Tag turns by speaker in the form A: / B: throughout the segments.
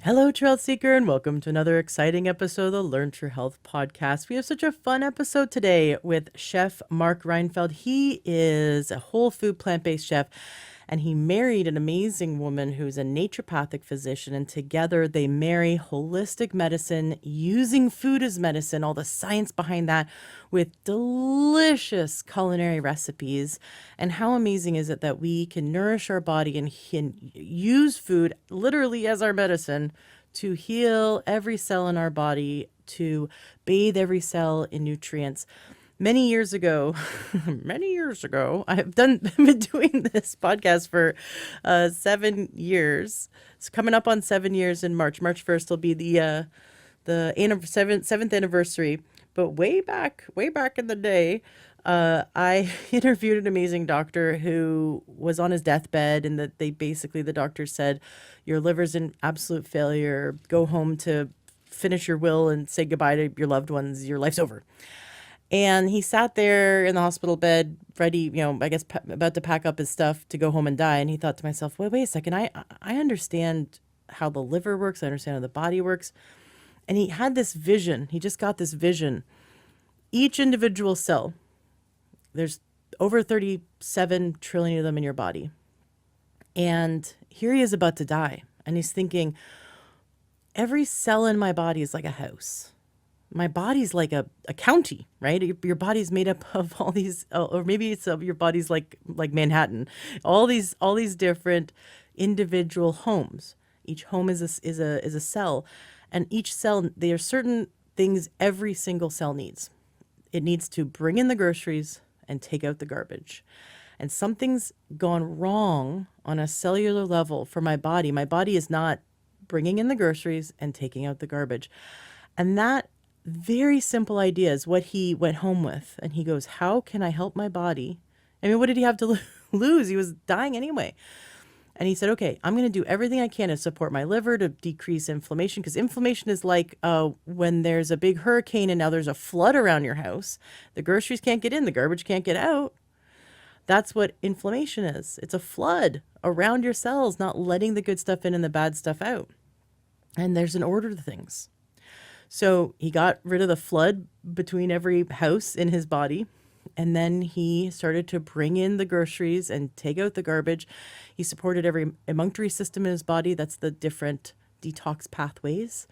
A: Hello, Trail Seeker, and welcome to another exciting episode of the Learn True Health podcast. We have such a fun episode today with Chef Mark Reinfeld. He is a whole food plant-based chef, and he married an amazing woman who's a naturopathic physician, and together they marry holistic medicine using food as medicine, all the science behind that, with delicious culinary recipes. And how amazing is it that we can nourish our body and can use food literally as our medicine to heal every cell in our body, to bathe every cell in nutrients. Many years ago, I've been doing this podcast for 7 years. It's coming up on 7 years in March. March 1st will be the seventh anniversary. But way back in the day, I interviewed an amazing doctor who was on his deathbed, and that the doctor said, your liver's in absolute failure. Go home to finish your will and say goodbye to your loved ones. Your life's over. And he sat there in the hospital bed, ready, I guess about to pack up his stuff to go home and die. And he thought to myself, wait a second, I understand how the liver works. I understand how the body works. And he had this vision. He just got this vision. Each individual cell, there's over 37 trillion of them in your body. And here he is about to die. And he's thinking, every cell in my body is like a house. My body's like a county, right? Your body's made up of all these, or maybe your body's like Manhattan, all these different individual homes. Each home is a cell, and each cell, there are certain things every single cell needs. It needs to bring in the groceries and take out the garbage. And something's gone wrong on a cellular level for my body. My body is not bringing in the groceries and taking out the garbage. And that very simple idea is what he went home with. And he goes, how can I help my body? I mean, what did he have to lose? He was dying anyway. And he said, okay, I'm going to do everything I can to support my liver, to decrease inflammation, because inflammation is like when there's a big hurricane and now there's a flood around your house. The groceries can't get in, the garbage can't get out. That's what inflammation is. It's a flood around your cells, not letting the good stuff in and the bad stuff out. And there's an order to things. So he got rid of the flood between every house in his body. And then he started to bring in the groceries and take out the garbage. He supported every emunctory system in his body. That's the different detox pathways.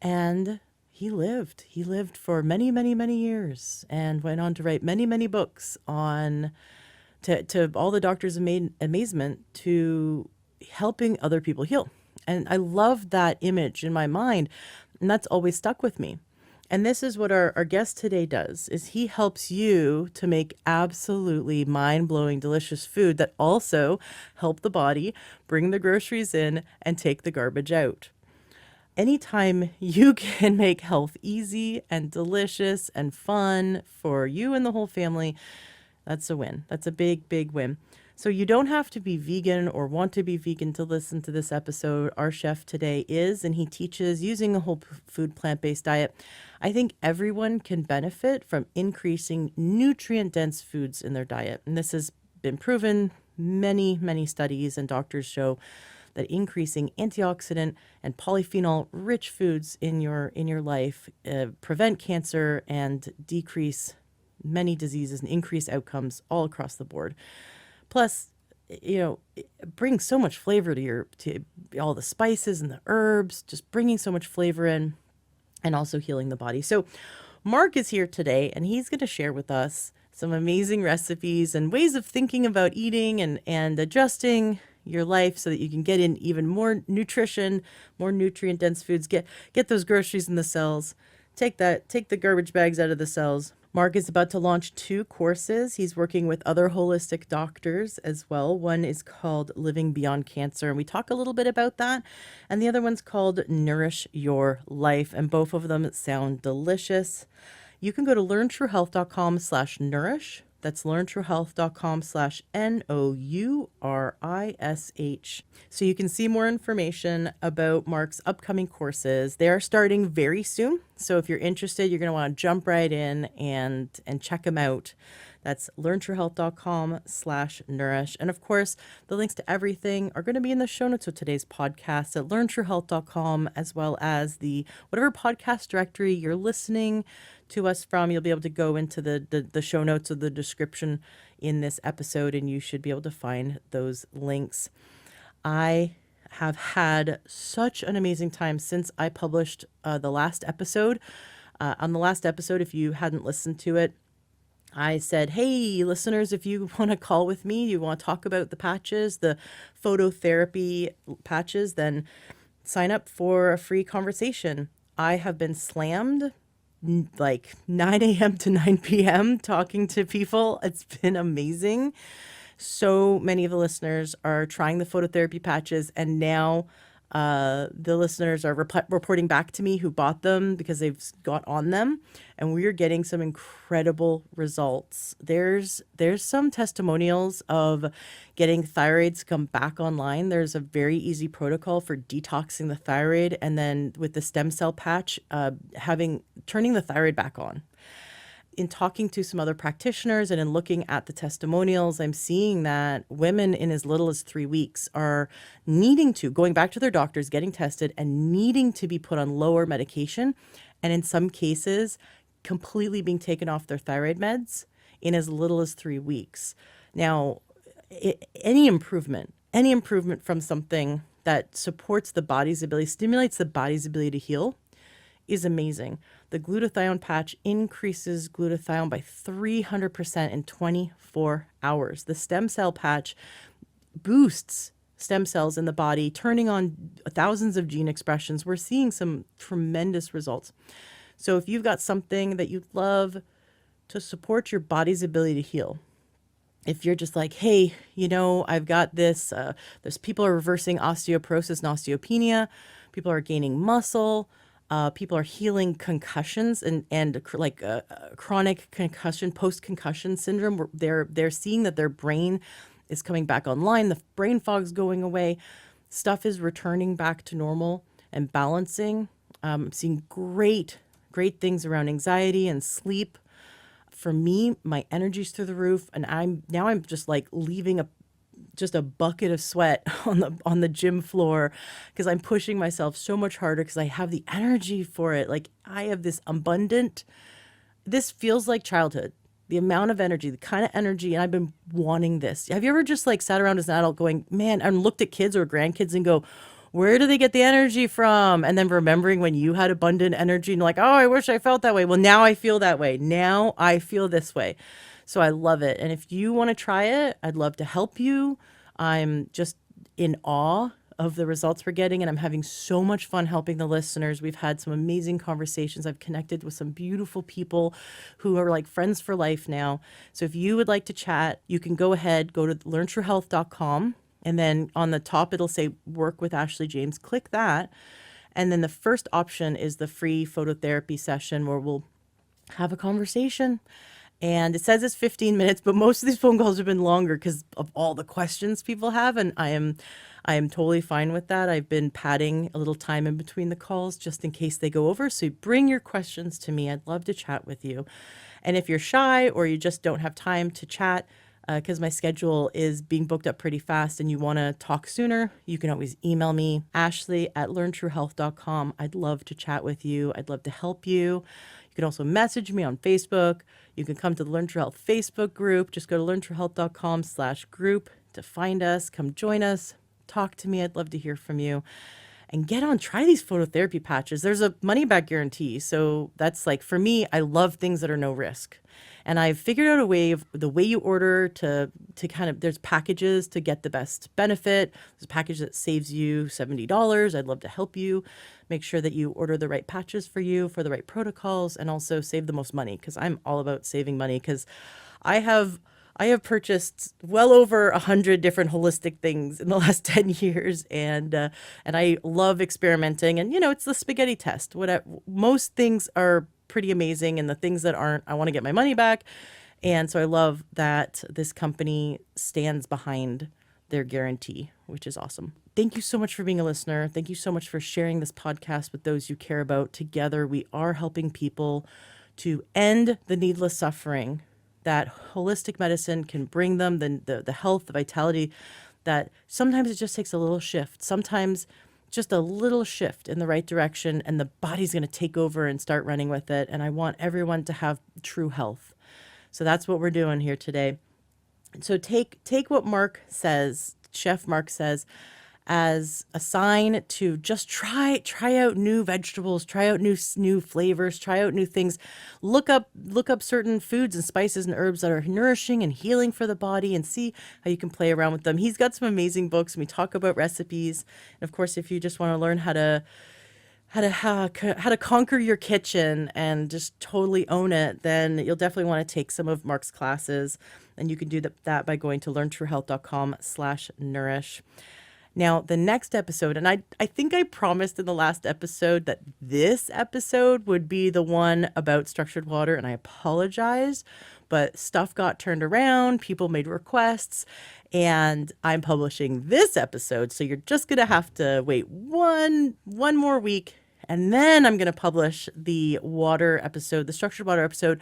A: And he lived. He lived for many, many, many years and went on to write many, many books on, to all the doctors' amazement, to helping other people heal. And I love that image in my mind. And that's always stuck with me. And this is what our guest today does, is he helps you to make absolutely mind-blowing, delicious food that also help the body bring the groceries in and take the garbage out. Anytime you can make health easy and delicious and fun for you and the whole family, that's a win. That's a big, big win. So you don't have to be vegan or want to be vegan to listen to this episode. Our chef today is, and he teaches using a whole food plant-based diet. I think everyone can benefit from increasing nutrient-dense foods in their diet. And this has been proven. Many, many studies and doctors show that increasing antioxidant and polyphenol-rich foods in your life prevent cancer and decrease many diseases and increase outcomes all across the board. Plus, it brings so much flavor to all the spices and the herbs, just bringing so much flavor in and also healing the body. So Mark is here today, and he's going to share with us some amazing recipes and ways of thinking about eating and adjusting your life so that you can get in even more nutrition, more nutrient-dense foods, get those groceries in the cells, take the garbage bags out of the cells. Mark is about to launch 2 courses. He's working with other holistic doctors as well. One is called Living Beyond Cancer, and we talk a little bit about that. And the other one's called Nourish Your Life, and both of them sound delicious. You can go to learntruehealth.com/nourish. That's learntruehealth.com/NOURISH. So you can see more information about Mark's upcoming courses. They are starting very soon. So if you're interested, you're going to want to jump right in and check them out. That's learntruehealth.com/nourish. And of course, the links to everything are going to be in the show notes of today's podcast at learntruehealth.com, as well as the whatever podcast directory you're listening to us from. You'll be able to go into the show notes of the description in this episode, and you should be able to find those links. I have had such an amazing time since I published the last episode. On the last episode, if you hadn't listened to it, I said, hey, listeners, if you want to call with me, you want to talk about the patches, the phototherapy patches, then sign up for a free conversation. I have been slammed like 9 a.m. to 9 p.m. talking to people. It's been amazing. So many of the listeners are trying the phototherapy patches, and now the listeners are reporting back to me who bought them because they've got on them, and we are getting some incredible results. There's some testimonials of getting thyroids come back online. There's a very easy protocol for detoxing the thyroid, and then with the stem cell patch, turning the thyroid back on. In talking to some other practitioners and in looking at the testimonials, I'm seeing that women in as little as 3 weeks are going back to their doctors, getting tested, and needing to be put on lower medication. And in some cases, completely being taken off their thyroid meds in as little as 3 weeks. Now, any improvement from something that supports the body's ability, stimulates the body's ability to heal, is amazing. The glutathione patch increases glutathione by 300% in 24 hours. The stem cell patch boosts stem cells in the body, turning on thousands of gene expressions. We're seeing some tremendous results. So if you've got something that you'd love to support your body's ability to heal, if you're just like, hey, I've got this, there's people are reversing osteoporosis and osteopenia, people are gaining muscle, people are healing concussions and chronic concussion, post-concussion syndrome. They're seeing that their brain is coming back online. The brain fog's going away. Stuff is returning back to normal and balancing. I'm seeing great things around anxiety and sleep. For me, my energy's through the roof, and I'm just like leaving a bucket of sweat on the gym floor because I'm pushing myself so much harder because I have the energy for it. Like I have this this feels like childhood, the amount of energy, the kind of energy, and I've been wanting this. Have you ever just like sat around as an adult going, man, and looked at kids or grandkids and go, where do they get the energy from? And then remembering when you had abundant energy and like, oh, I wish I felt that way. Well, now I feel that way. Now I feel this way. So I love it. And if you want to try it, I'd love to help you. I'm just in awe of the results we're getting, and I'm having so much fun helping the listeners. We've had some amazing conversations. I've connected with some beautiful people who are like friends for life now. So if you would like to chat, you can go to learntruehealth.com, and then on the top, it'll say work with Ashley James. Click that. And then the first option is the free phototherapy session where we'll have a conversation. And it says it's 15 minutes, but most of these phone calls have been longer because of all the questions people have. And I am totally fine with that. I've been padding a little time in between the calls just in case they go over. So bring your questions to me. I'd love to chat with you. And if you're shy or you just don't have time to chat, because my schedule is being booked up pretty fast and you want to talk sooner, you can always email me, ashley@learntruehealth.com. I'd love to chat with you. I'd love to help you. You can also message me on Facebook. You can come to the Learn True Health Facebook group. Just go to learntruehealth.com/group to find us. Come join us. Talk to me. I'd love to hear from you. And try these phototherapy patches. There's a money back guarantee. So that's like, for me, I love things that are no risk. And I've figured out a way of the way you order to kind of, there's packages to get the best benefit. There's a package that saves you $70. I'd love to help you make sure that you order the right patches for you, for the right protocols, and also save the most money, because I'm all about saving money, because I have purchased well over 100 different holistic things in the last 10 years. And I love experimenting, and it's the spaghetti test. Most things are pretty amazing, and the things that aren't, I want to get my money back. And so I love that this company stands behind their guarantee, which is awesome. Thank you so much for being a listener. Thank you so much for sharing this podcast with those you care about. Together, we are helping people to end the needless suffering that holistic medicine can bring them, the health, the vitality, that sometimes it just takes a little shift. Sometimes just a little shift in the right direction and the body's going to take over and start running with it. And I want everyone to have true health. So that's what we're doing here today. So take what Mark says, Chef Mark says, as a sign to just try out new vegetables, try out new flavors, try out new things. Look up certain foods and spices and herbs that are nourishing and healing for the body, and see how you can play around with them. He's got some amazing books, and we talk about recipes. And of course, if you just want to learn how to conquer your kitchen and just totally own it, then you'll definitely want to take some of Mark's classes, and you can do that by going to learntruehealth.com/nourish. Now, the next episode, and I think I promised in the last episode that this episode would be the one about structured water, and I apologize, but stuff got turned around, people made requests, and I'm publishing this episode. So you're just going to have to wait one more week, and then I'm going to publish the water episode. The structured water episode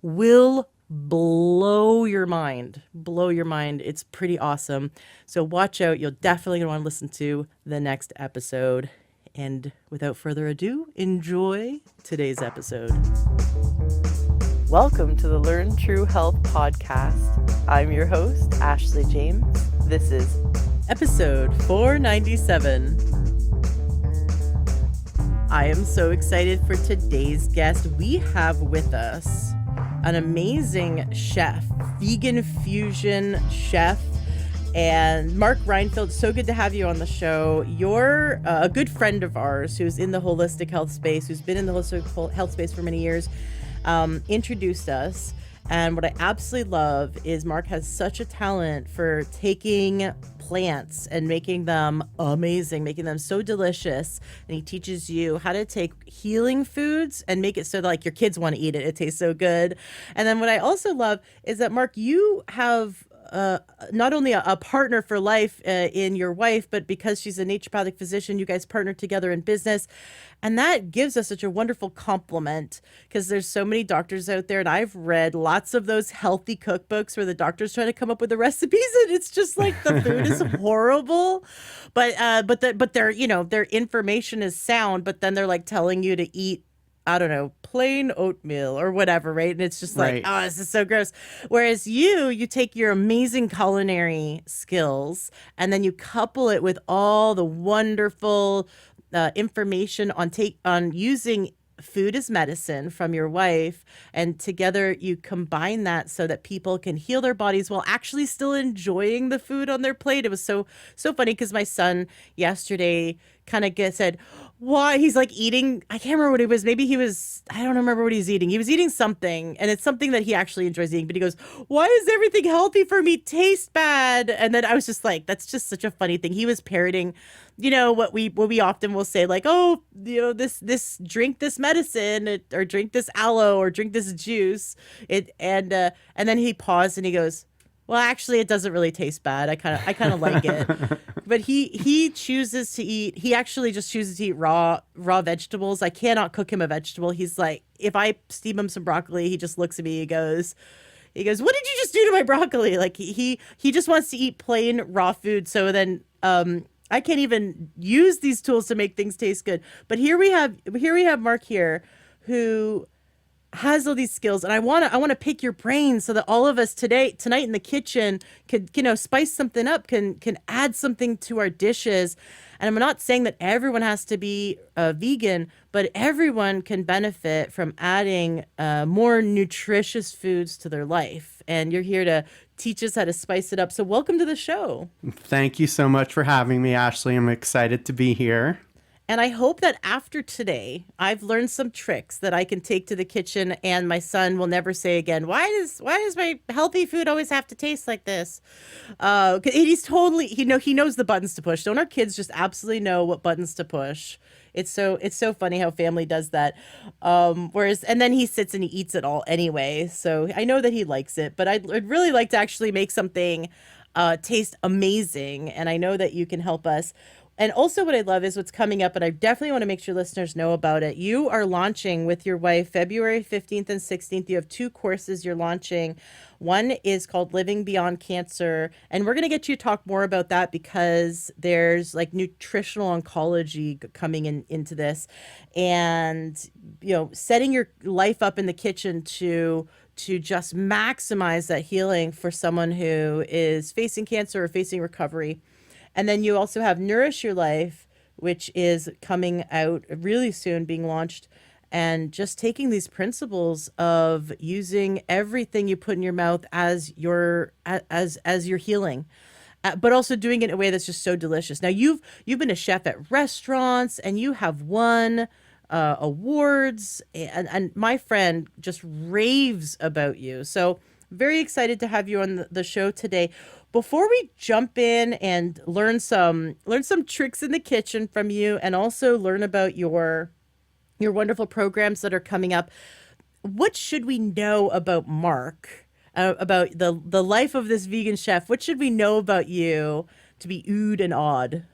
A: will blow your mind. It's pretty awesome. So watch out. You'll definitely want to listen to the next episode. And without further ado, enjoy today's episode. Welcome to the Learn True Health podcast. I'm your host, Ashley James. This is episode 497. I am so excited for today's guest. We have with us an amazing chef, vegan fusion chef, and Mark Reinfeld. So good to have you on the show. You're a good friend of ours who's in the holistic health space, who's been in the holistic health space for many years, introduced us. And what I absolutely love is Mark has such a talent for taking plants and making them amazing, making them so delicious. And he teaches you how to take healing foods and make it so that like your kids want to eat it. It tastes so good. And then what I also love is that, Mark, you have not only a partner for life in your wife, but because she's a naturopathic physician, you guys partner together in business. And that gives us such a wonderful complement, because there's so many doctors out there, and I've read lots of those healthy cookbooks where the doctors try to come up with the recipes, and it's just like the food is horrible, but their their information is sound, but then they're like telling you to eat, I don't know, plain oatmeal or whatever, right? And it's just like, oh, this is so gross. Whereas you take your amazing culinary skills and then you couple it with all the wonderful information on using food as medicine from your wife, and together you combine that so that people can heal their bodies while actually still enjoying the food on their plate. It was so funny, because my son yesterday kind of said, why he's like eating, I can't remember what it was. Maybe I don't remember what he's eating. He was eating something, and it's something that he actually enjoys eating, but he goes, why is everything healthy for me taste bad? And then I was just like, that's just such a funny thing. He was parroting, what we often will say, like, oh, this drink this medicine, or drink this aloe, or drink this juice. And then he paused and he goes, well, actually, it doesn't really taste bad. I kind of like it. But he chooses to eat. He actually just chooses to eat raw vegetables. I cannot cook him a vegetable. He's like, if I steam him some broccoli, he just looks at me. He goes, what did you just do to my broccoli? Like he just wants to eat plain raw food. So then I can't even use these tools to make things taste good. But here we have Mark here, who has all these skills, and I want to pick your brain so that all of us tonight in the kitchen could spice something up, can add something to our dishes. And I'm not saying that everyone has to be vegan, but everyone can benefit from adding more nutritious foods to their life. And you're here to teach us how to spice it up. So welcome to the show.
B: Thank you so much for having me, Ashley. I'm excited to be here.
A: And I hope that after today, I've learned some tricks that I can take to the kitchen, and my son will never say again, why does my healthy food always have to taste like this? He's totally, he knows the buttons to push. Don't our kids just absolutely know what buttons to push? It's so funny how family does that. And then he sits and he eats it all anyway. So I know that he likes it, but I'd really like to actually make something taste amazing. And I know that you can help us. And also, what I love is what's coming up, and I definitely want to make sure listeners know about it. You are launching with your wife February 15th and 16th. You have two courses you're launching. One is called Living Beyond Cancer. And we're going to get you to talk more about that because there's like nutritional oncology coming into this. And, setting your life up in the kitchen to just maximize that healing for someone who is facing cancer or facing recovery. And then you also have Nourish Your Life, which is coming out really soon, being launched, and just taking these principles of using everything you put in your mouth as your healing, but also doing it in a way that's just so delicious. Now you've been a chef at restaurants, and you have won awards, and my friend just raves about you. So very excited to have you on the show today. Before we jump in and learn some tricks in the kitchen from you, and also learn about your wonderful programs that are coming up, what should we know about Mark, about the life of this vegan chef? What should we know about you to be oohed and awed?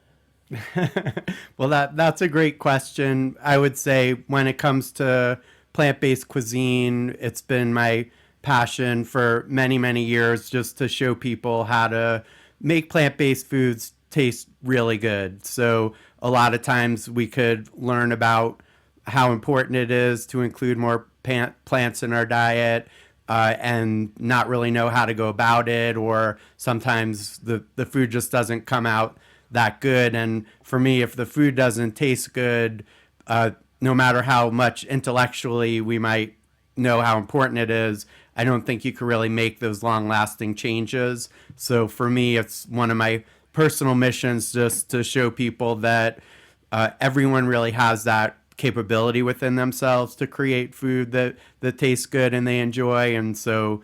B: Well, that's a great question. I would say when it comes to plant-based cuisine, it's been my passion for many, many years just to show people how to make plant-based foods taste really good. So a lot of times we could learn about how important it is to include more plants in our diet, and not really know how to go about it, or sometimes the food just doesn't come out that good. And for me, if the food doesn't taste good, no matter how much intellectually we might know how important it is, I don't think you can really make those long lasting changes. So for me, it's one of my personal missions just to show people that everyone really has that capability within themselves to create food that tastes good and they enjoy. And so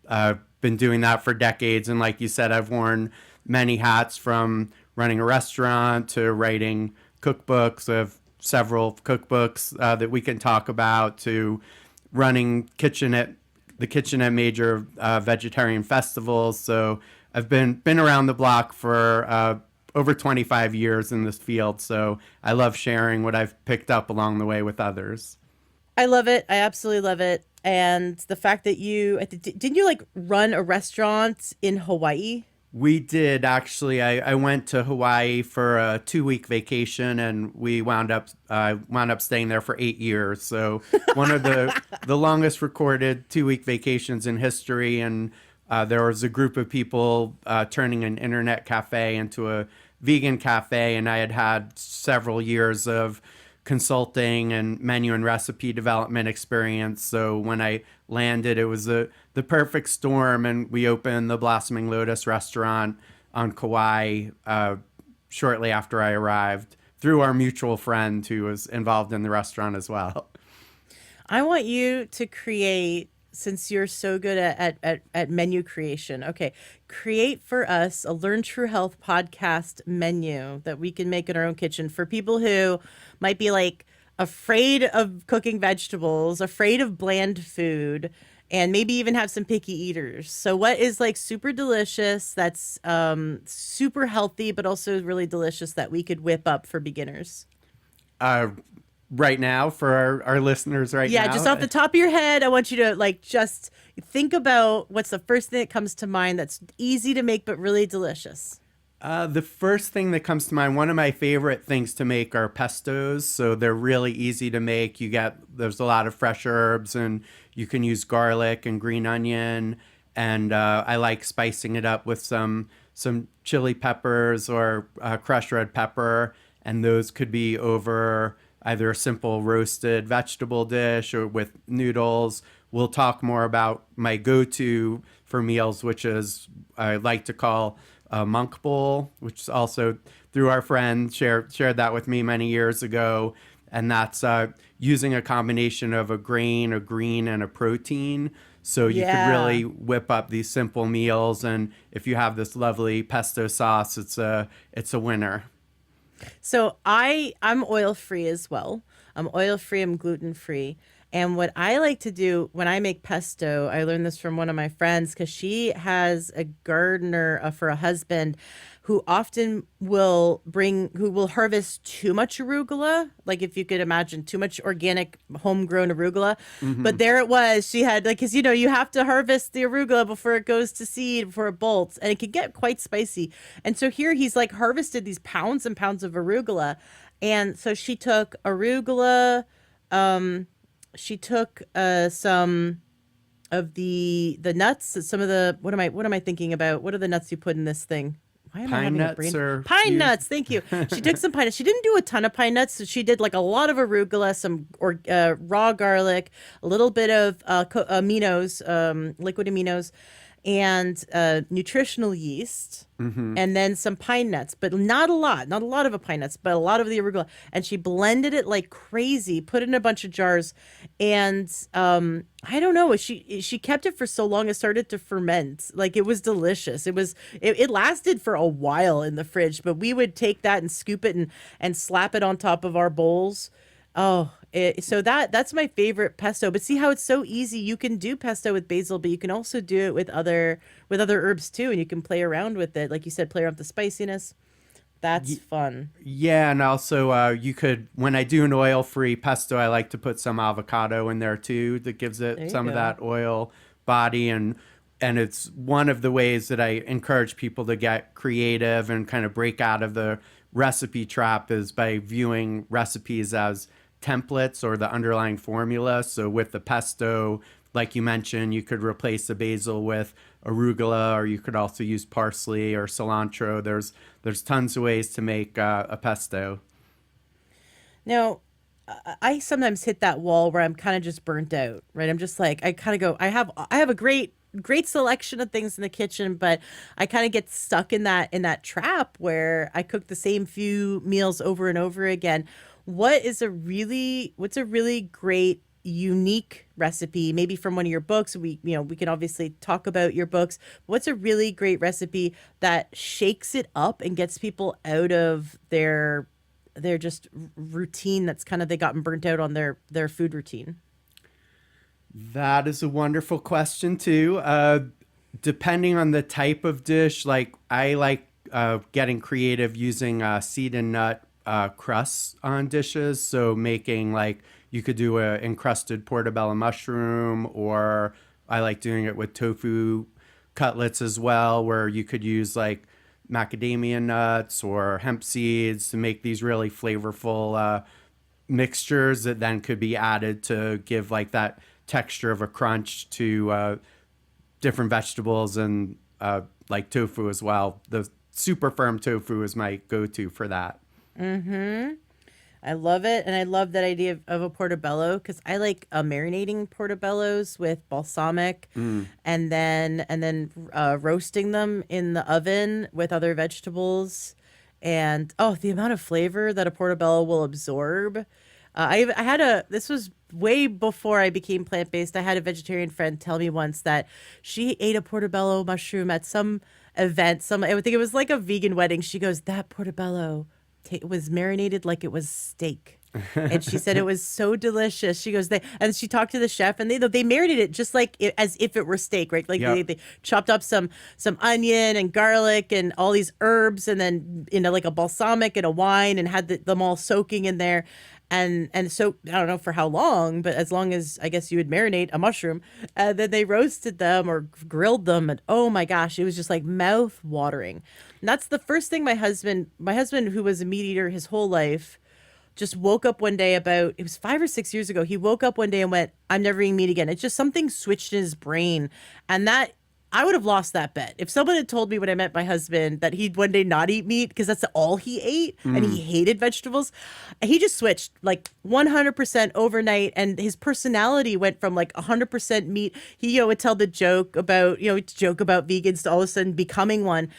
B: I've been doing that for decades. And like you said, I've worn many hats, from running a restaurant to writing cookbooks. I have several cookbooks that we can talk about, to running the kitchen at major vegetarian festivals. So I've been around the block for over 25 years in this field. So I love sharing what I've picked up along the way with others.
A: I love it. I absolutely love it. And the fact that didn't you like run a restaurant in Hawaii?
B: We did actually. I went to Hawaii for a 2 week vacation, and we wound up staying there for 8 years. So one of the longest recorded 2 week vacations in history. And there was a group of people turning an internet cafe into a vegan cafe, and I had several years of consulting and menu and recipe development experience. So when I landed, it was the perfect storm, and we opened the Blossoming Lotus restaurant on Kauai shortly after I arrived, through our mutual friend who was involved in the restaurant as well.
A: I want you to create, since you're so good at menu creation. Okay, create for us a Learn True Health podcast menu that we can make in our own kitchen for people who might be like afraid of cooking vegetables, afraid of bland food, and maybe even have some picky eaters. So what is like super delicious, that's super healthy, but also really delicious, that we could whip up for beginners?
B: Uh, right now, for our listeners right
A: Yeah,
B: now.
A: just off the top of your head, I want you to like just think about what's the first thing that comes to mind that's easy to make but really delicious.
B: The first thing that comes to mind, one of my favorite things to make are pestos. So they're really easy to make. There's a lot of fresh herbs, and you can use garlic and green onion. And I like spicing it up with some chili peppers or crushed red pepper. And those could be over either a simple roasted vegetable dish or with noodles. We'll talk more about my go-to for meals, which is I like to call a monk bowl, which is also through our friend shared that with me many years ago. And that's using a combination of a grain, a green, and a protein. So you could really whip up these simple meals. And if you have this lovely pesto sauce, it's a winner.
A: So I'm oil free as well. I'm oil free, I'm gluten free. And what I like to do when I make pesto, I learned this from one of my friends because she has a gardener for a husband who often will harvest too much arugula. Like if you could imagine too much organic homegrown arugula.
B: Mm-hmm.
A: But there it was. She had like, cause you have to harvest the arugula before it goes to seed, before it bolts, and it can get quite spicy. And so here he's like harvested these pounds and pounds of arugula. And so she took arugula, she took some of the nuts, some of the what am I thinking about? What are the nuts you put in this thing? Why am I
B: Pine
A: having a
B: nuts
A: brain?
B: or
A: Pine nuts, thank you. She took some pine nuts. She didn't do a ton of pine nuts. So she did like a lot of arugula, some raw garlic, a little bit of aminos, liquid aminos, and nutritional yeast,
B: Mm-hmm.
A: and then some pine nuts, but not a lot of a pine nuts, but a lot of the arugula. And she blended it like crazy, put it in a bunch of jars, and I don't know, she kept it for so long it started to ferment. Like it was delicious. It lasted for a while in the fridge, but we would take that and scoop it and slap it on top of our bowls. Oh, so that's my favorite pesto. But see how it's so easy. You can do pesto with basil, but you can also do it with other herbs too, and you can play around with it. Like you said, play around with the spiciness. That's fun.
B: Yeah, and also you could, when I do an oil-free pesto, I like to put some avocado in there too. That gives
A: There
B: it
A: you
B: some of
A: go.
B: that oil body, and it's one of the ways that I encourage people to get creative and kind of break out of the recipe trap is by viewing recipes as templates or the underlying formula. So with the pesto, like you mentioned, you could replace the basil with arugula, or you could also use parsley or cilantro. There's tons of ways to make a pesto.
A: Now, I sometimes hit that wall where I'm kind of just burnt out, right? I'm just like I kind of go. I have a great selection of things in the kitchen, but I kind of get stuck in that trap where I cook the same few meals over and over again. What's a really great unique recipe, maybe from one of your books? We can obviously talk about your books. What's a really great recipe that shakes it up and gets people out of their just routine, that's kind of they gotten burnt out on their food routine?
B: That is a wonderful question too. Depending on the type of dish, like I like getting creative using seed and nut crusts on dishes. So making like you could do a encrusted portobello mushroom, or I like doing it with tofu cutlets as well, where you could use like macadamia nuts or hemp seeds to make these really flavorful mixtures that then could be added to give like that texture of a crunch to different vegetables, and like tofu as well. The super firm tofu is my go-to for that.
A: I love it, and I love that idea of a portobello because I like marinating portobellos with balsamic,
B: Mm.
A: and then roasting them in the oven with other vegetables, and oh, the amount of flavor that a portobello will absorb. I had a this was way before I became plant based. I had a vegetarian friend tell me once that she ate a portobello mushroom at some event. I think it was like a vegan wedding. She goes, that portobello was marinated like it was steak. And she said it was so delicious. She goes, and she talked to the chef, and they marinated it just like as if it were steak, right? Like
B: Yep.
A: they chopped up some onion and garlic and all these herbs, and then like a balsamic and a wine, and had them all soaking in there. And so I don't know for how long, but as long as I guess you would marinate a mushroom, and then they roasted them or grilled them, and oh my gosh, it was just like mouth watering. And that's the first thing my husband who was a meat eater his whole life just woke up one day, about it was 5 or 6 years ago. He woke up one day and went, I'm never eating meat again. It's just something switched in his brain. And that I would have lost that bet. If someone had told me when I met my husband that he'd one day not eat meat because that's all he ate and he hated vegetables, he just switched like 100% overnight. And his personality went from like 100% meat. He would tell the joke about, he'd joke about vegans to all of a sudden becoming one.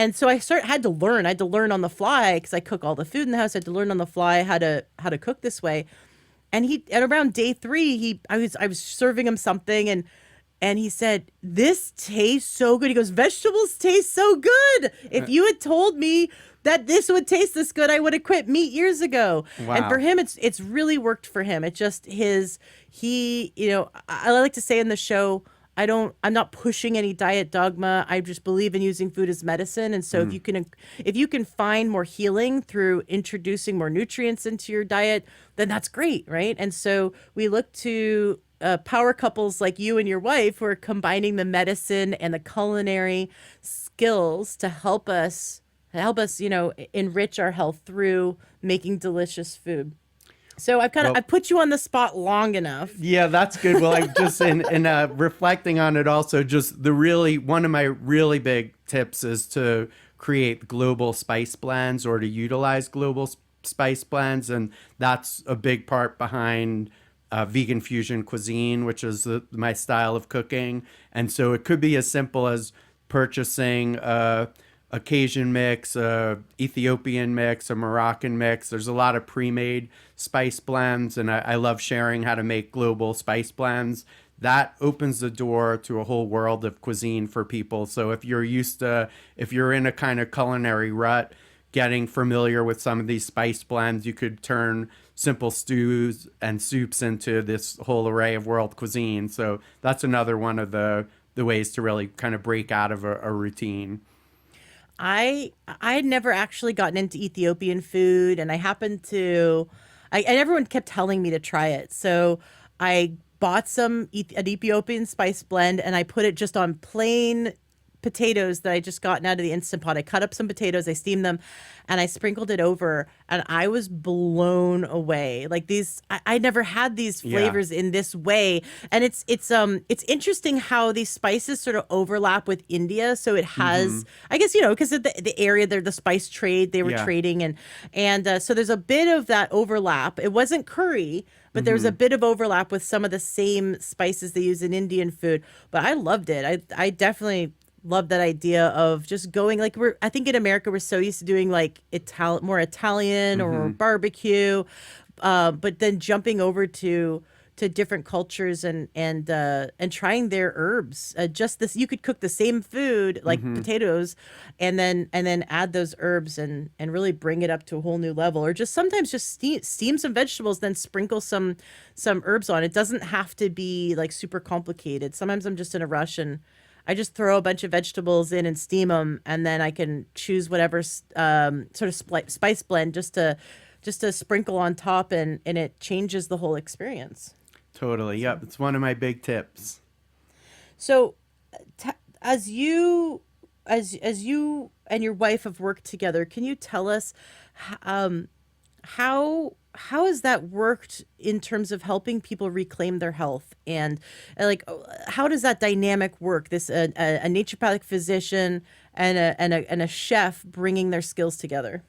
A: And so had to learn. I had to learn on the fly because I cook all the food in the house. I had to learn on the fly how to cook this way. And at around day 3, I was serving him something, and he said, "This tastes so good." He goes, "Vegetables taste so good. If you had told me that this would taste this good, I would have quit meat years ago." And for
B: Wow.
A: him, it's really worked for him. It just I like to say in the show, I'm not pushing any diet dogma. I just believe in using food as medicine. And so if you can find more healing through introducing more nutrients into your diet, then that's great, right? And so we look to power couples like you and your wife who are combining the medicine and the culinary skills to help us, enrich our health through making delicious food. So
B: Well,
A: I've put you on the spot long enough.
B: yeah, that's good. Well, I just in reflecting on it, also just the really one of my really big tips is to create global spice blends or to utilize global spice blends, and that's a big part behind vegan fusion cuisine, which is my style of cooking. And so it could be as simple as purchasing a Cajun mix, a Ethiopian mix, a Moroccan mix. There's a lot of pre-made spice blends, and I love sharing how to make global spice blends. That opens the door to a whole world of cuisine for people. So if you're in a kind of culinary rut, getting familiar with some of these spice blends, you could turn simple stews and soups into this whole array of world cuisine. So that's another one of the ways to really kind of break out of a routine.
A: I had never actually gotten into Ethiopian food, and I happened to, and everyone kept telling me to try it. So I bought an Ethiopian spice blend, and I put it just on plain potatoes that I just gotten out of the Instant Pot. I cut up some potatoes, I steamed them, and I sprinkled it over, and I was blown away. Like I never had these
B: Yeah.
A: flavors in this way, and it's interesting how these spices sort of overlap with India. So it has, I guess, because of the area there, the spice trade they were
B: Yeah.
A: trading, and so there's a bit of that overlap. It wasn't curry. But there's a bit of overlap with some of the same spices they use in Indian food. But I loved it. I definitely love that idea of just going like I think in America we're so used to doing like more Italian or barbecue, but then jumping over to different cultures and trying their herbs. Just this, you could cook the same food like potatoes, and then add those herbs and really bring it up to a whole new level. Or just sometimes just steam some vegetables, then sprinkle some herbs on. It doesn't have to be like super complicated. Sometimes I'm just in a rush and I just throw a bunch of vegetables in and steam them, and then I can choose whatever sort of spice blend just to sprinkle on top, and it changes the whole experience.
B: Totally. Yep. It's one of my big tips.
A: So, t- as you and your wife have worked together, can you tell us um, how has that worked in terms of helping people reclaim their health and how does that dynamic work? This a naturopathic physician and a chef bringing their skills together.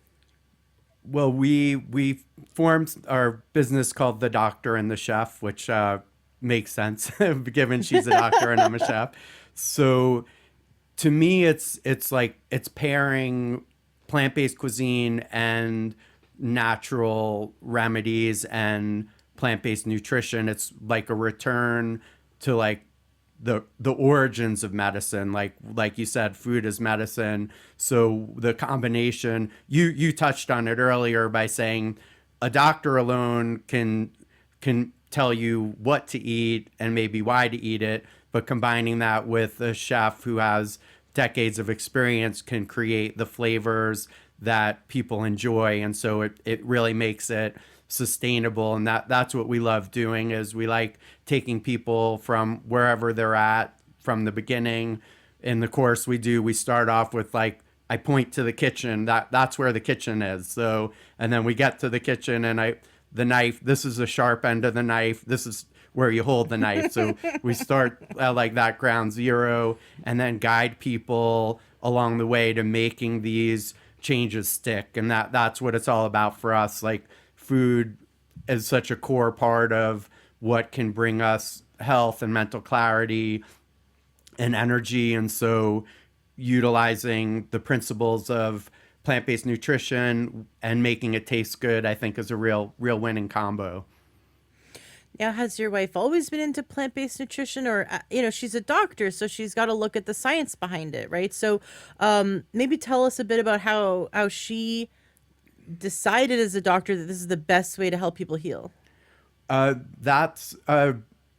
B: Well, we formed our business called The Doctor and the Chef, which makes sense given she's a doctor and I'm a chef. So to me, it's like it's pairing plant-based cuisine and natural remedies and plant-based nutrition. It's like a return to like the origins of medicine, like you said, food is medicine. So the combination, you touched on it earlier by saying a doctor alone can tell you what to eat and maybe why to eat it, but combining that with a chef who has decades of experience can create the flavors that people enjoy. And so it really makes it sustainable. And that's what we love doing is we like taking people from wherever they're at from the beginning. In the course we start off with like, I point to the kitchen, that's where the kitchen is. So, and then we get to the kitchen and the knife, this is the sharp end of the knife. This is where you hold the knife. So we start like that ground zero and then guide people along the way to making these changes stick. And that's what it's all about for us. Like food is such a core part of what can bring us health and mental clarity and energy. And so utilizing the principles of plant-based nutrition and making it taste good, I think is a real winning combo.
A: Now, has your wife always been into plant-based nutrition, or she's a doctor, so she's got to look at the science behind it, right? So, maybe tell us a bit about how she decided as a doctor that this is the best way to help people heal.
B: That's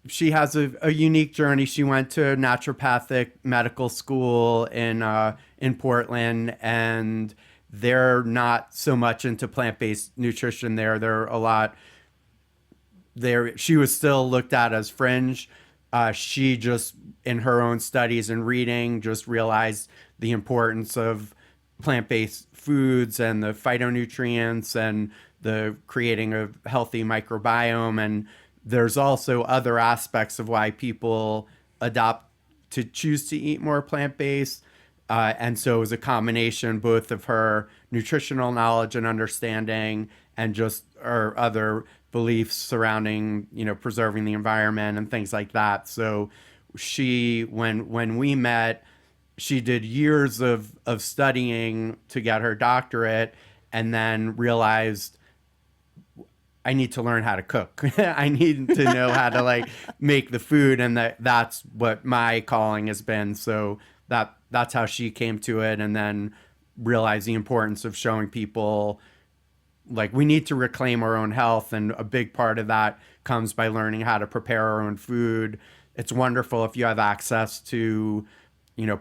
B: she has a unique journey. She went to naturopathic medical school in Portland, and they're not so much into plant-based nutrition there. They're a lot there. She was still looked at as fringe. She just, in her own studies and reading, just realized the importance of plant-based foods and the phytonutrients and the creating a healthy microbiome. And there's also other aspects of why people adopt to choose to eat more plant-based. And so it was a combination both of her nutritional knowledge and understanding and just her other beliefs surrounding, preserving the environment and things like that. So she, when we met, she did years of studying to get her doctorate and then realized I need to learn how to cook. I need to know how to make the food, and that's what my calling has been. So that's how she came to it, and then realized the importance of showing people we need to reclaim our own health, and a big part of that comes by learning how to prepare our own food. It's wonderful if you have access to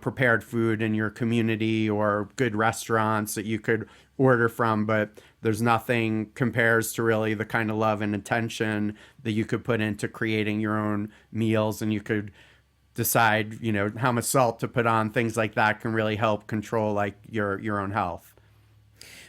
B: prepared food in your community or good restaurants that you could order from, but there's nothing compares to really the kind of love and attention that you could put into creating your own meals, and you could decide, how much salt to put on. Things like that can really help control your own health.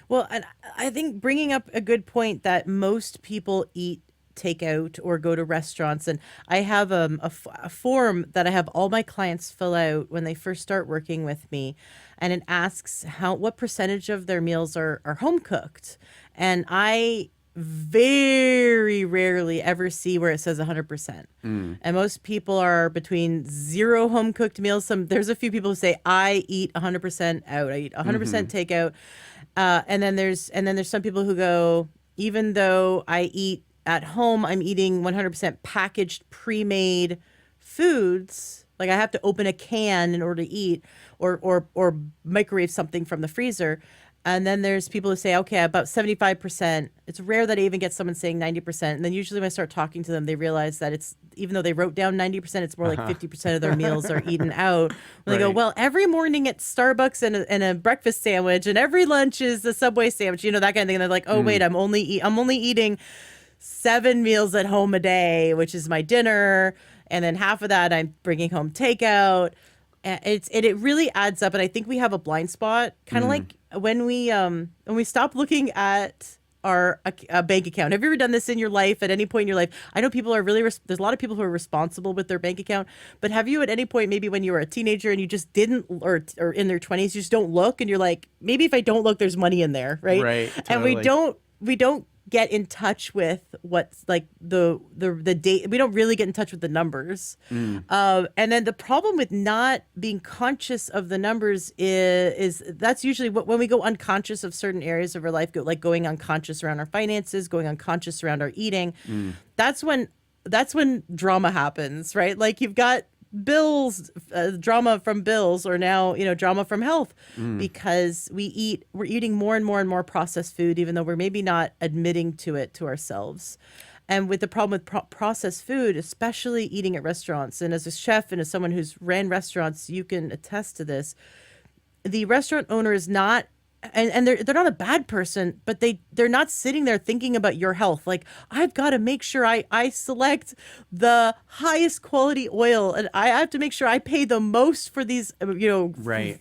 A: Well, and I think bringing up a good point that most people eat takeout or go to restaurants. And I have a form that I have all my clients fill out when they first start working with me. And it asks what percentage of their meals are home cooked. And I very rarely ever see where it says 100%. And most people are between 0 home cooked meals. There's a few people who say I eat 100% out. I eat 100% takeout. And then there's some people who go, even though I eat at home, I'm eating 100% packaged, pre-made foods. I have to open a can in order to eat, or microwave something from the freezer. And then there's people who say, okay, about 75%. It's rare that I even get someone saying 90%. And then usually when I start talking to them, they realize that it's, even though they wrote down 90%, it's more like 50% of their meals are eaten out. When they go, well, every morning at Starbucks and a breakfast sandwich, and every lunch is a Subway sandwich, that kind of thing. And they're like, oh, wait, I'm only eating 7 meals at home a day, which is my dinner. And then half of that I'm bringing home takeout. It really adds up. And I think we have a blind spot, kind of like when we stop looking at our bank account. Have you ever done this in your life, at any point in your life? I know people are really, there's a lot of people who are responsible with their bank account, but have you at any point, maybe when you were a teenager and you just didn't, or in their 20s, you just don't look, and you're like, maybe if I don't look, there's money in there, right?
B: Right. Totally.
A: And we don't get in touch with what's the date. We don't really get in touch with the numbers. And then the problem with not being conscious of the numbers is that's usually when we go unconscious of certain areas of our life, like going unconscious around our finances, going unconscious around our eating. That's when drama happens, right? Like you've got bills, drama from bills, or now drama from health, because we're eating more and more and more processed food, even though we're maybe not admitting to it to ourselves. And with the problem with processed food, especially eating at restaurants, and as a chef and as someone who's ran restaurants, you can attest to this. The restaurant owner is not, and they're not a bad person, but they're not sitting there thinking about your health. Like, I've got to make sure I select the highest quality oil, and I have to make sure I pay the most for these,
B: Right.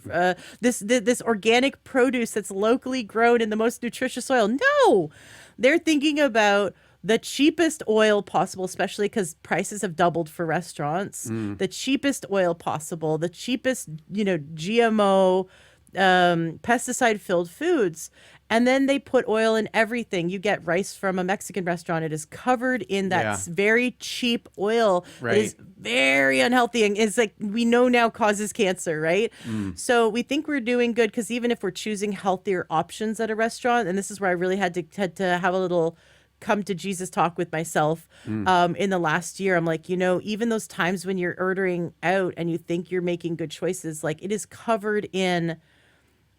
A: This organic produce that's locally grown in the most nutritious oil. No, they're thinking about the cheapest oil possible, especially because prices have doubled for restaurants. The cheapest oil possible, the cheapest, GMO, pesticide filled foods. And then they put oil in everything. You get rice from a Mexican restaurant, it is covered in that very cheap oil.
B: Right.
A: It is very unhealthy, and it's we know now causes cancer, right? So we think we're doing good, because even if we're choosing healthier options at a restaurant, and this is where I really had to have a little come to Jesus talk with myself in the last year. I'm like, even those times when you're ordering out and you think you're making good choices, it is covered in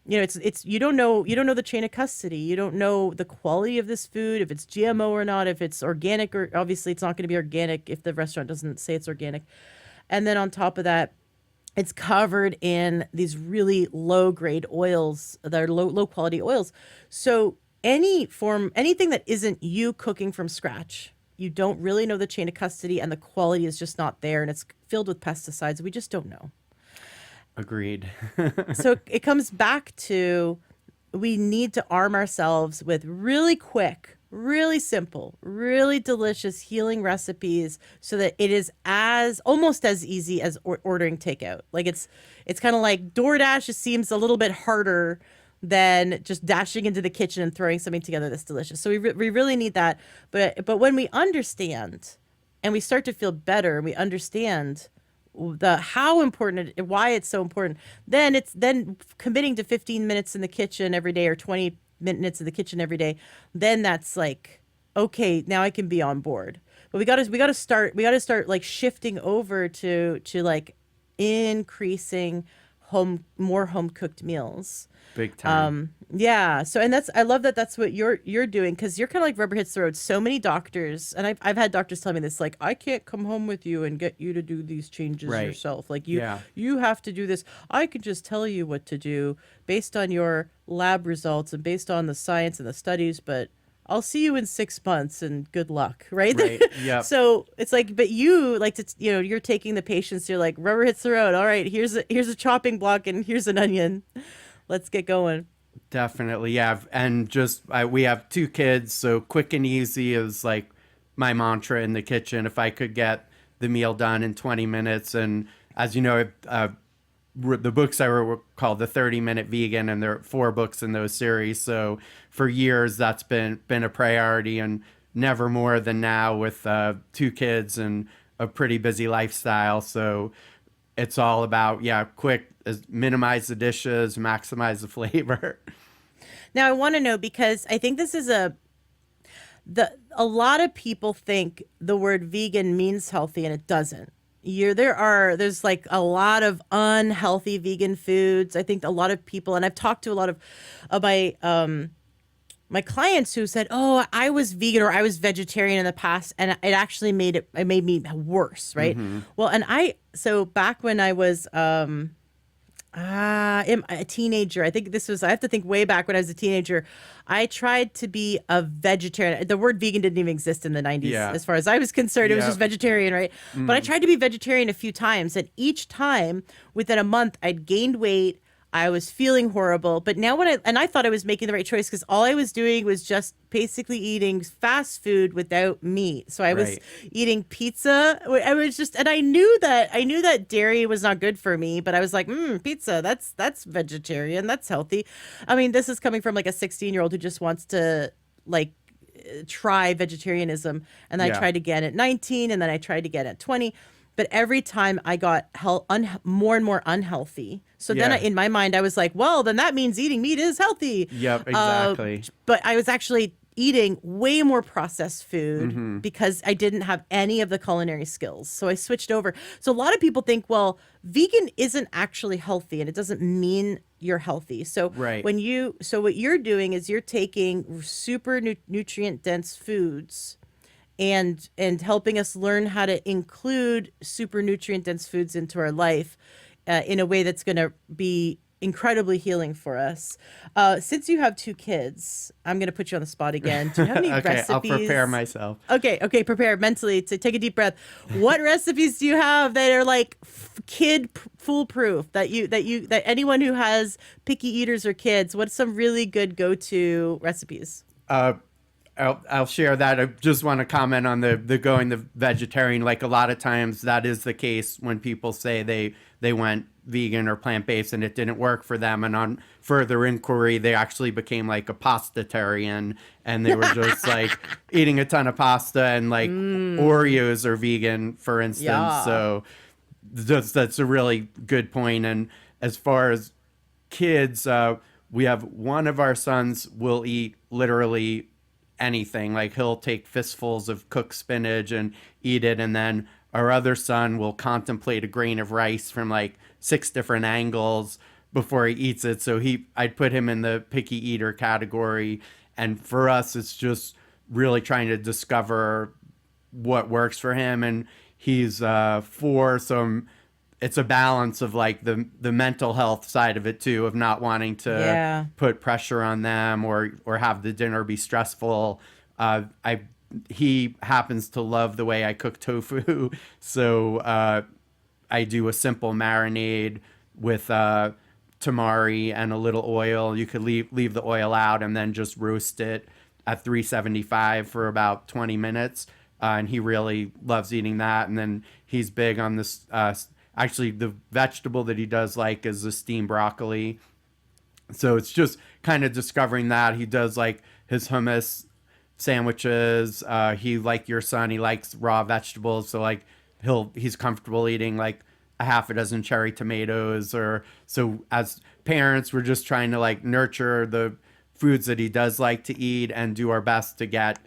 A: You know, it's you don't know the chain of custody. You don't know the quality of this food, if it's GMO or not, if it's organic, or obviously it's not going to be organic if the restaurant doesn't say it's organic. And then on top of that, it's covered in these really low grade oils that are low quality oils. So anything that isn't you cooking from scratch, you don't really know the chain of custody, and the quality is just not there, and it's filled with pesticides. We just don't know.
B: Agreed.
A: So it comes back to, we need to arm ourselves with really quick, really simple, really delicious healing recipes, so that it is as almost as easy as ordering takeout. Like it's kind of like DoorDash just seems a little bit harder than just dashing into the kitchen and throwing something together that's delicious. So we really need that. But when we understand and we start to feel better, and we understand the how important why it's so important, then committing to 15 minutes in the kitchen every day, or 20 minutes in the kitchen every day, then that's like, okay, now I can be on board. But we got to start like shifting over to like increasing more home cooked meals.
B: Big time.
A: Yeah. So, and I love that that's what you're doing, because you're kind of like rubber hits the road. So many doctors, and I've had doctors tell me this, like, I can't come home with you and get you to do these changes
B: Right.
A: yourself. Like
B: Yeah.
A: you have to do this. I can just tell you what to do based on your lab results and based on the science and the studies, but I'll see you in 6 months and good luck. Right.
B: Right. Yep.
A: So it's like, but you like to, you're taking the patients, you're like, rubber hits the road. All right, here's a chopping block and here's an onion. Let's get going.
B: Definitely, yeah. And just we have two kids, so quick and easy is like my mantra in the kitchen. If I could get the meal done in 20 minutes, and as you know, the books I wrote were called The 30-Minute Vegan, and there are 4 books in those series. So for years, that's been a priority, and never more than now with 2 kids and a pretty busy lifestyle. So it's all about, yeah, quick, minimize the dishes, maximize the flavor.
A: Now I want to know, because I think this is a lot of people think the word vegan means healthy, and it doesn't. There's like a lot of unhealthy vegan foods. I think a lot of people, and I've talked to a lot of my clients who said, "Oh, I was vegan or I was vegetarian in the past, and it actually made me worse." Right. Well, so back when I was a teenager, I have to think way back when I was a teenager, I tried to be a vegetarian. The word vegan didn't even exist in the 90s,
B: Yeah.
A: as far as I was concerned. It was
B: Yeah.
A: just vegetarian, right? But I tried to be vegetarian a few times, and each time within a month, I'd gained weight. I was feeling horrible. But now I thought I was making the right choice, because all I was doing was just basically eating fast food without meat. So I was
B: Right.
A: eating pizza. I was just, and I knew that dairy was not good for me, but I was like, pizza, that's vegetarian, that's healthy. I mean, this is coming from like a 16-year-old who just wants to like try vegetarianism. And I
B: Yeah.
A: tried again at 19, and then I tried again at 20. But every time I got more and more unhealthy. So then
B: Yeah.
A: in my mind, I was like, well, then that means eating meat is healthy.
B: Yep, exactly.
A: But I was actually eating way more processed food because I didn't have any of the culinary skills. So I switched over. So a lot of people think, well, vegan isn't actually healthy, and it doesn't mean you're healthy. So
B: Right.
A: what you're doing is you're taking super nutrient dense foods and helping us learn how to include super nutrient dense foods into our life in a way that's going to be incredibly healing for us. Since you have 2 kids, I'm going to put you on the spot again. Do you have any
B: Okay,
A: recipes?
B: I'll prepare myself.
A: Okay, prepare mentally to take a deep breath. What recipes do you have that are like kid foolproof, that anyone who has picky eaters or kids, what's some really good go-to recipes?
B: I'll share that. I just want to comment on the going the vegetarian. Like a lot of times that is the case when people say they went vegan or plant-based and it didn't work for them. And on further inquiry, they actually became like a pastatarian, and they were just like eating a ton of pasta, and like Oreos are vegan, for instance.
A: Yeah.
B: So that's a really good point. And as far as kids, we have one of our sons will eat literally anything. Like he'll take fistfuls of cooked spinach and eat it, and then our other son will contemplate a grain of rice from like 6 different angles, before he eats it. So I'd put him in the picky eater category. And for us, it's just really trying to discover what works for him. And he's 4, so it's a balance of like the mental health side of it too, of not wanting to
A: Yeah.
B: put pressure on them or have the dinner be stressful. I He happens to love the way I cook tofu, so I do a simple marinade with tamari and a little oil. You could leave the oil out and then just roast it at 375 for about 20 minutes. And he really loves eating that. And then he's big on this. Actually, the vegetable that he does like is the steamed broccoli. So it's just kind of discovering that. He does like his hummus sandwiches. He, like your son, he likes raw vegetables. So like he's comfortable eating like a half a dozen cherry tomatoes. Or so as parents, we're just trying to like nurture the foods that he does like to eat and do our best to get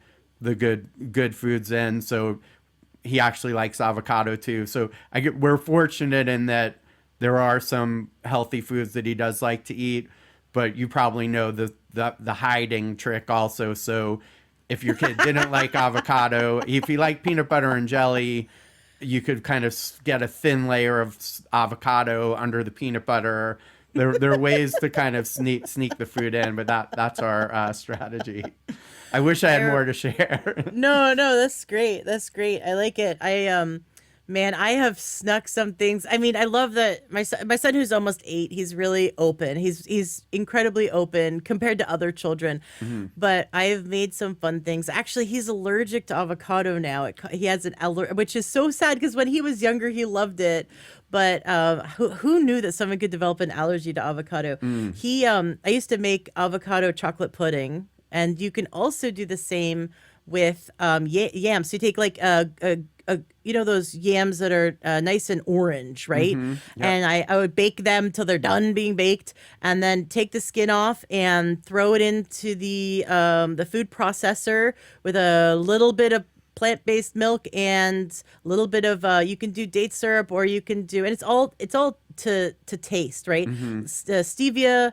B: the good foods in. So he actually likes avocado too. So we're fortunate in that there are some healthy foods that he does like to eat, but you probably know the hiding trick also. So if your kid didn't like avocado, if he liked peanut butter and jelly, you could kind of get a thin layer of avocado under the peanut butter. There are ways to kind of sneak the food in, but that's our strategy. I wish I had more to share.
A: No, that's great. That's great. I like it. Man, I have snuck some things. I mean, I love that my son who's almost 8, he's really open. He's incredibly open compared to other children. But I have made some fun things. Actually, he's allergic to avocado now. He has an allergy, which is so sad because when he was younger, he loved it. But who knew that someone could develop an allergy to avocado? I used to make avocado chocolate pudding. And you can also do the same with yams. So you take like those yams that are nice and orange, right?
B: Yep.
A: And I would bake them till they're done being baked, and then take the skin off and throw it into the food processor with a little bit of plant-based milk and a little bit of you can do date syrup, or you can do, and it's all to taste, right? Stevia,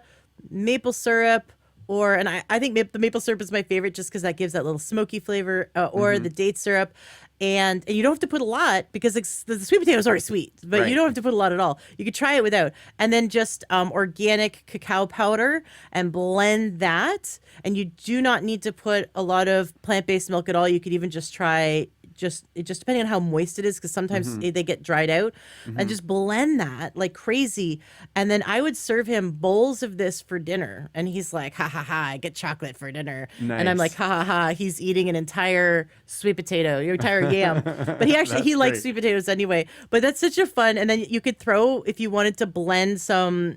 A: maple syrup. And I think the maple syrup is my favorite just because that gives that little smoky flavor, or the date syrup. And you don't have to put a lot because the sweet potato is already sweet, but you don't have to put a lot at all. You could try it without. And then just organic cacao powder and blend that. And you do not need to put a lot of plant-based milk at all. You could even just try just depending on how moist it is, because sometimes they get dried out, and just blend that like crazy. And then I would serve him bowls of this for dinner, and he's like, ha ha ha, I get chocolate for dinner.
B: Nice.
A: And I'm like, ha ha ha, he's eating an entire sweet potato, your entire yam. But he likes sweet potatoes anyway. But that's such a fun. And then you could throw, if you wanted to blend some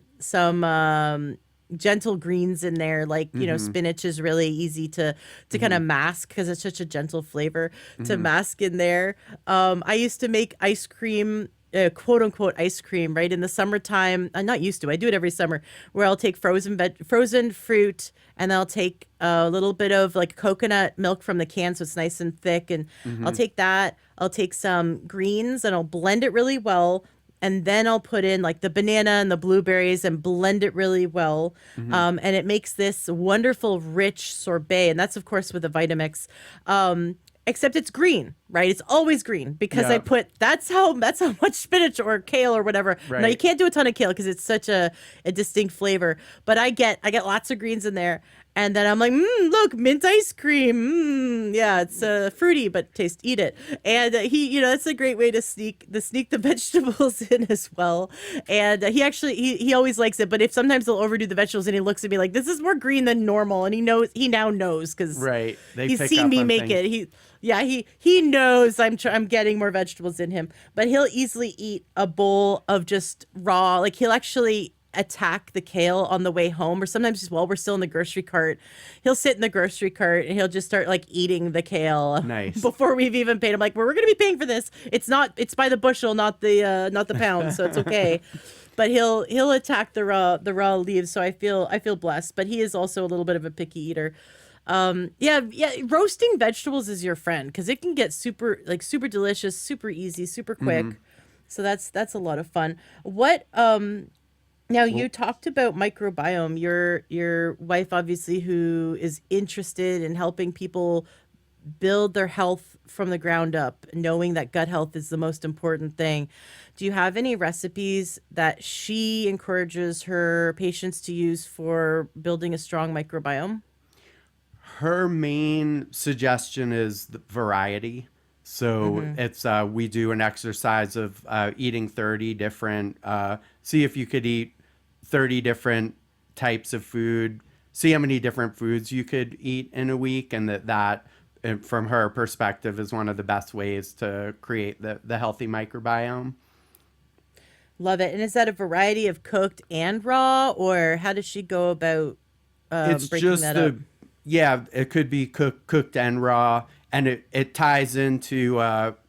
A: gentle greens in there, like spinach is really easy to kind of mask because it's such a gentle flavor to mask in there. I used to make ice cream, quote unquote ice cream, right in the summertime. I'm not used to, I do it every summer, where I'll take frozen fruit, and I'll take a little bit of like coconut milk from the can so it's nice and thick, and I'll take that, I'll take some greens and I'll blend it really well. And then I'll put in like the banana and the blueberries and blend it really well. And it makes this wonderful, rich sorbet. And that's, of course, with a Vitamix. Except it's green, right? It's always green because I put, that's how much spinach or kale or whatever.
B: Right.
A: Now, you can't do a ton of kale because it's such a distinct flavor. But I get lots of greens in there. And then I'm like, look, mint ice cream. Yeah, it's fruity, but eat it. And that's a great way to sneak the vegetables in as well. And he always likes it. But if sometimes they'll overdo the vegetables, and he looks at me like, this is more green than normal. And he now knows because he's seen me make it. He knows I'm getting more vegetables in him. But he'll easily eat a bowl of just raw. Like he'll actually attack the kale on the way home, or sometimes just while we're still in the grocery cart, he'll sit in the grocery cart and he'll just start like eating the kale.
B: Nice. Before
A: we've even paid. I'm like, well, we're going to be paying for this. It's by the bushel, not the pound, so it's okay. But he'll attack the raw leaves, so I feel blessed. But he is also a little bit of a picky eater. Roasting vegetables is your friend because it can get super delicious, super easy, super quick. So that's a lot of fun. What Now you
B: Well,
A: talked about microbiome. Your wife obviously who is interested in helping people build their health from the ground up, knowing that gut health is the most important thing. Do you have any recipes that she encourages her patients to use for building a strong microbiome?
B: her main suggestion is the variety. So
A: Mm-hmm.
B: it's we do an exercise of eating 30 different. See if you could eat 30 different types of food. See how many different foods you could eat in a week, and from her perspective, is one of the best ways to create the healthy microbiome.
A: Love it. And is that a variety of cooked and raw, or how does she go about
B: It's
A: breaking
B: just
A: that up?
B: the yeah, it could be cooked and raw, and it ties into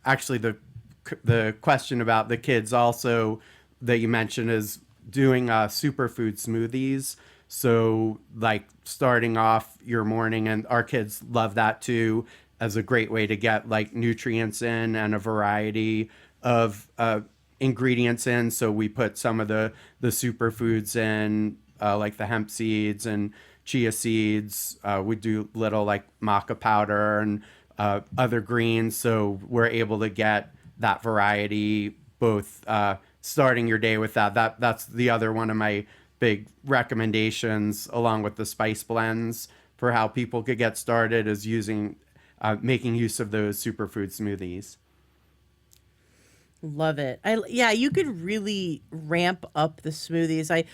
B: actually the question about the kids also that you mentioned is doing superfood smoothies. So like starting off your morning, and our kids love that too, as a great way to get like nutrients in and a variety of ingredients in. So we put some of the superfoods in, like the hemp seeds and chia seeds. We do little like maca powder and other greens, so we're able to get that variety. Both starting your day with that's the other one of my big recommendations, along with the spice blends for how people could get started, is using making use of those superfood smoothies.
A: Love it. Yeah, you could really ramp up the smoothies. I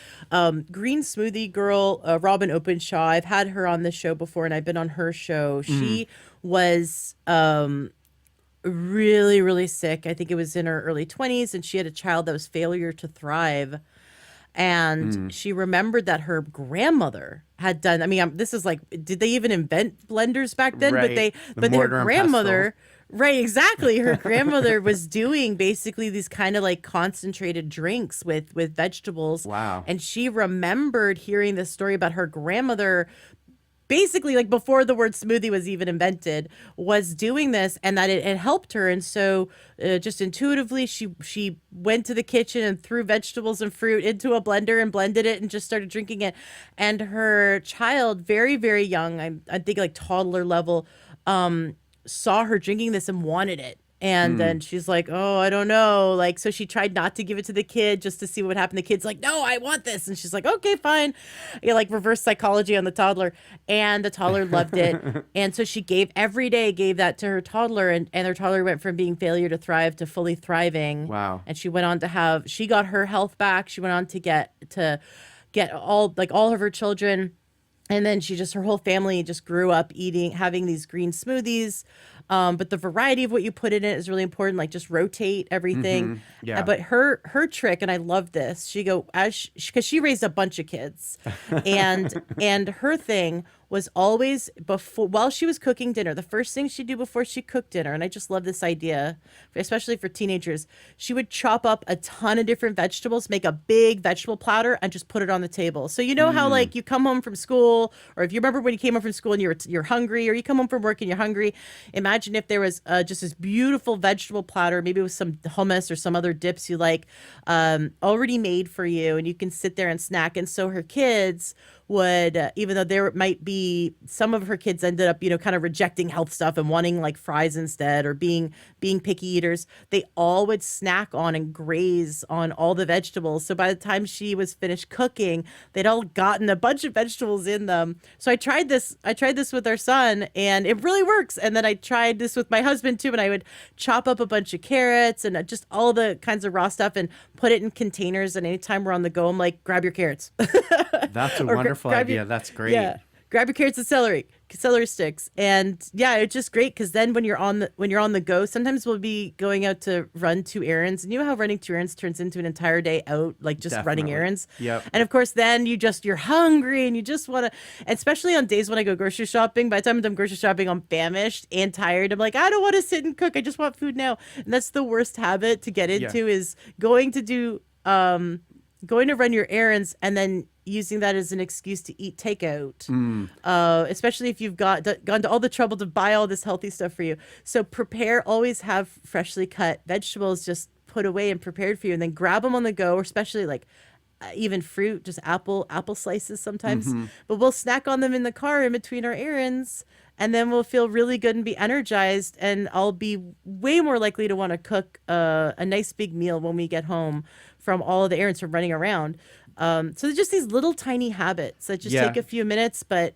A: Green Smoothie Girl, Robin Openshaw. I've had her on the show before, and I've been on her show.
B: Mm,
A: She was really really sick. I think it was in her early 20s, and she had a child that was failure to thrive. And
B: mm.
A: she remembered that her grandmother had done. I mean, this is like, did they even invent blenders back then?
B: Right, the
A: But their
B: mortar and pestle.
A: grandmother, right? Exactly. Her grandmother was doing basically these kind of like concentrated drinks with vegetables,
B: Wow.
A: and she remembered hearing this story about her grandmother basically like before the word smoothie was even invented, was doing this, and that it helped her. And so just intuitively she went to the kitchen and threw vegetables and fruit into a blender and blended it and just started drinking it. And her child, very very young, I think like toddler level, saw her drinking this and wanted it. And
B: Mm.
A: then she's like, "Oh, I don't know." Like, so she tried not to give it to the kid just to see what would happen. The kid's like, "No, I want this." And she's like, "Okay, fine." Like reverse psychology on the toddler. And the toddler loved it. And so she gave that to her toddler, and her toddler went from being failure to thrive to fully thriving.
B: Wow.
A: And she went on to she got her health back. She went on to get all of her children, and then her whole family just grew up having these green smoothies. But the variety of what you put in it is really important. Like just rotate everything.
B: Mm-hmm. Yeah.
A: But her trick, and I love this. She go because she raised a bunch of kids, and her thing was always before while she was cooking dinner. The first thing she'd do before she cooked dinner, and I just love this idea, especially for teenagers. She would chop up a ton of different vegetables, make a big vegetable platter, and just put it on the table. So you know how
B: Mm.
A: like you come home from school, or if you remember when you came home from school and you're hungry, or you come home from work and you're hungry. Imagine if there was just this beautiful vegetable platter, maybe with some hummus or some other dips you like, already made for you, and you can sit there and snack. And so her kids would, even though there might be some of her kids ended up, kind of rejecting health stuff and wanting like fries instead, or being picky eaters, they all would snack on and graze on all the vegetables. So by the time she was finished cooking, they'd all gotten a bunch of vegetables in them. So I tried this with our son, and it really works. And then I tried this with my husband too, and I would chop up a bunch of carrots and just all the kinds of raw stuff and put it in containers. And anytime we're on the go, I'm like, grab your carrots.
B: That's a
A: or
B: wonderful
A: grab your
B: idea. That's great.
A: yeah, grab your carrots and celery sticks. And yeah, it's just great because then when you're on the go, sometimes we'll be going out to run 2 errands, and you know how running 2 errands turns into an entire day out, like just running
B: Definitely.
A: errands.
B: Yep.
A: And of course then you're hungry and you just want to, especially on days when I go grocery shopping. By the time I'm done grocery shopping, I'm famished and tired. I'm like, I don't want to sit and cook, I just want food now. And that's the worst habit to get
B: Yeah.
A: into, is going to run your errands and then using that as an excuse to eat takeout,
B: Mm.
A: especially if you've gone to all the trouble to buy all this healthy stuff for you. So always have freshly cut vegetables just put away and prepared for you, and then grab them on the go, or especially like even fruit, just apple slices sometimes.
B: Mm-hmm.
A: But we'll snack on them in the car in between our errands, and then we'll feel really good and be energized. And I'll be way more likely to want to cook a nice big meal when we get home from all of the errands from running around. So there's just these little tiny habits that just take
B: Yeah.
A: a few minutes, but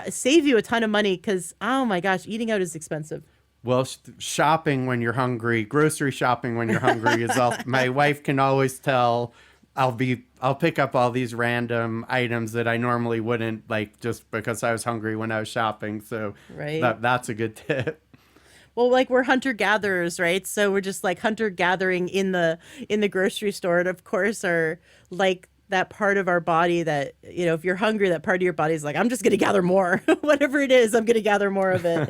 A: save you a ton of money because oh my gosh, eating out is expensive.
B: Well, shopping when you're hungry, grocery shopping when you're hungry is all. My wife can always tell. I'll pick up all these random items that I normally wouldn't, like just because I was hungry when I was shopping. So
A: Right.
B: that's a good tip.
A: Well, like we're hunter gatherers, right? So we're just like hunter gathering in the grocery store, and of course, are like that part of our body that if you're hungry, that part of your body is like, I'm just gonna gather more, whatever it is, I'm gonna gather more of it.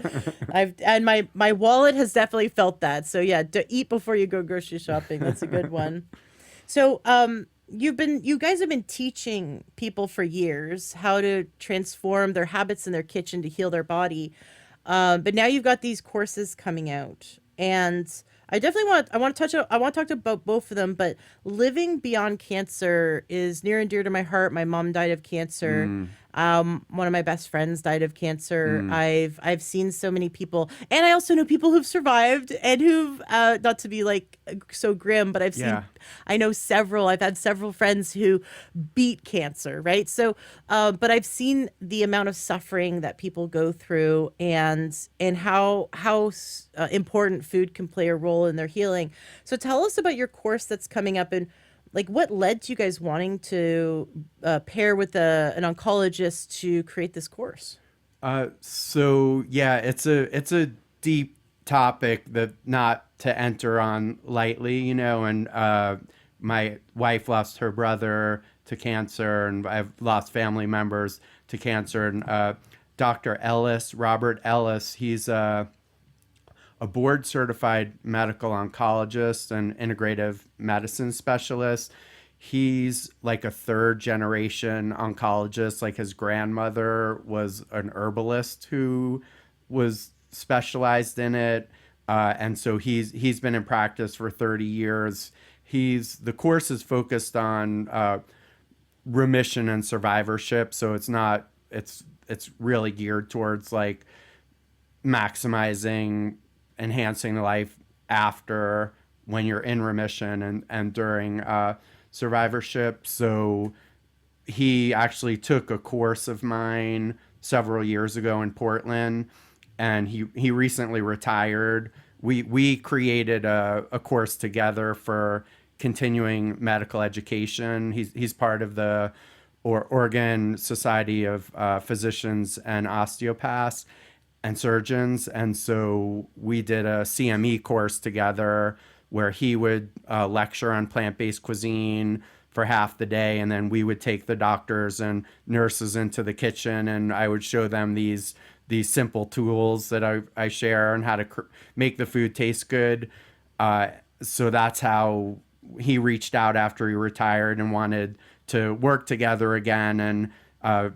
A: And my wallet has definitely felt that. So yeah, eat before you go grocery shopping. That's a good one. So you guys have been teaching people for years how to transform their habits in their kitchen to heal their body. But now you've got these courses coming out, and I want to talk about both of them. But living beyond cancer is near and dear to my heart. My mom died of cancer.
B: Mm,
A: One of my best friends died of cancer.
B: mm,
A: I've seen so many people, and I also know people who've survived and who've not to be like so grim, but
B: yeah.
A: I know several. I've had several friends who beat cancer, right? So, but I've seen the amount of suffering that people go through, and how important food can play a role in their healing. So, tell us about your course that's coming up, and like what led to you guys wanting to pair with an oncologist to create this course.
B: So yeah, it's a deep topic that not to enter on lightly, and my wife lost her brother to cancer, and I've lost family members to cancer, and Dr. Ellis, Robert Ellis, he's a board certified medical oncologist and integrative medicine specialist. He's like a third generation oncologist. Like his grandmother was an herbalist who was specialized in it. And so he's been in practice for 30 years. The course is focused on remission and survivorship. So it's really geared towards like maximizing, enhancing the life after, when you're in remission, and during survivorship. So he actually took a course of mine several years ago in Portland, and he recently retired. We created a course together for continuing medical education. He's part of the Oregon Society of Physicians and Osteopaths and Surgeons, and so we did a CME course together where he would lecture on plant-based cuisine for half the day, and then we would take the doctors and nurses into the kitchen, and I would show them these simple tools that I share on how to make the food taste good. So that's how he reached out after he retired and wanted to work together again. And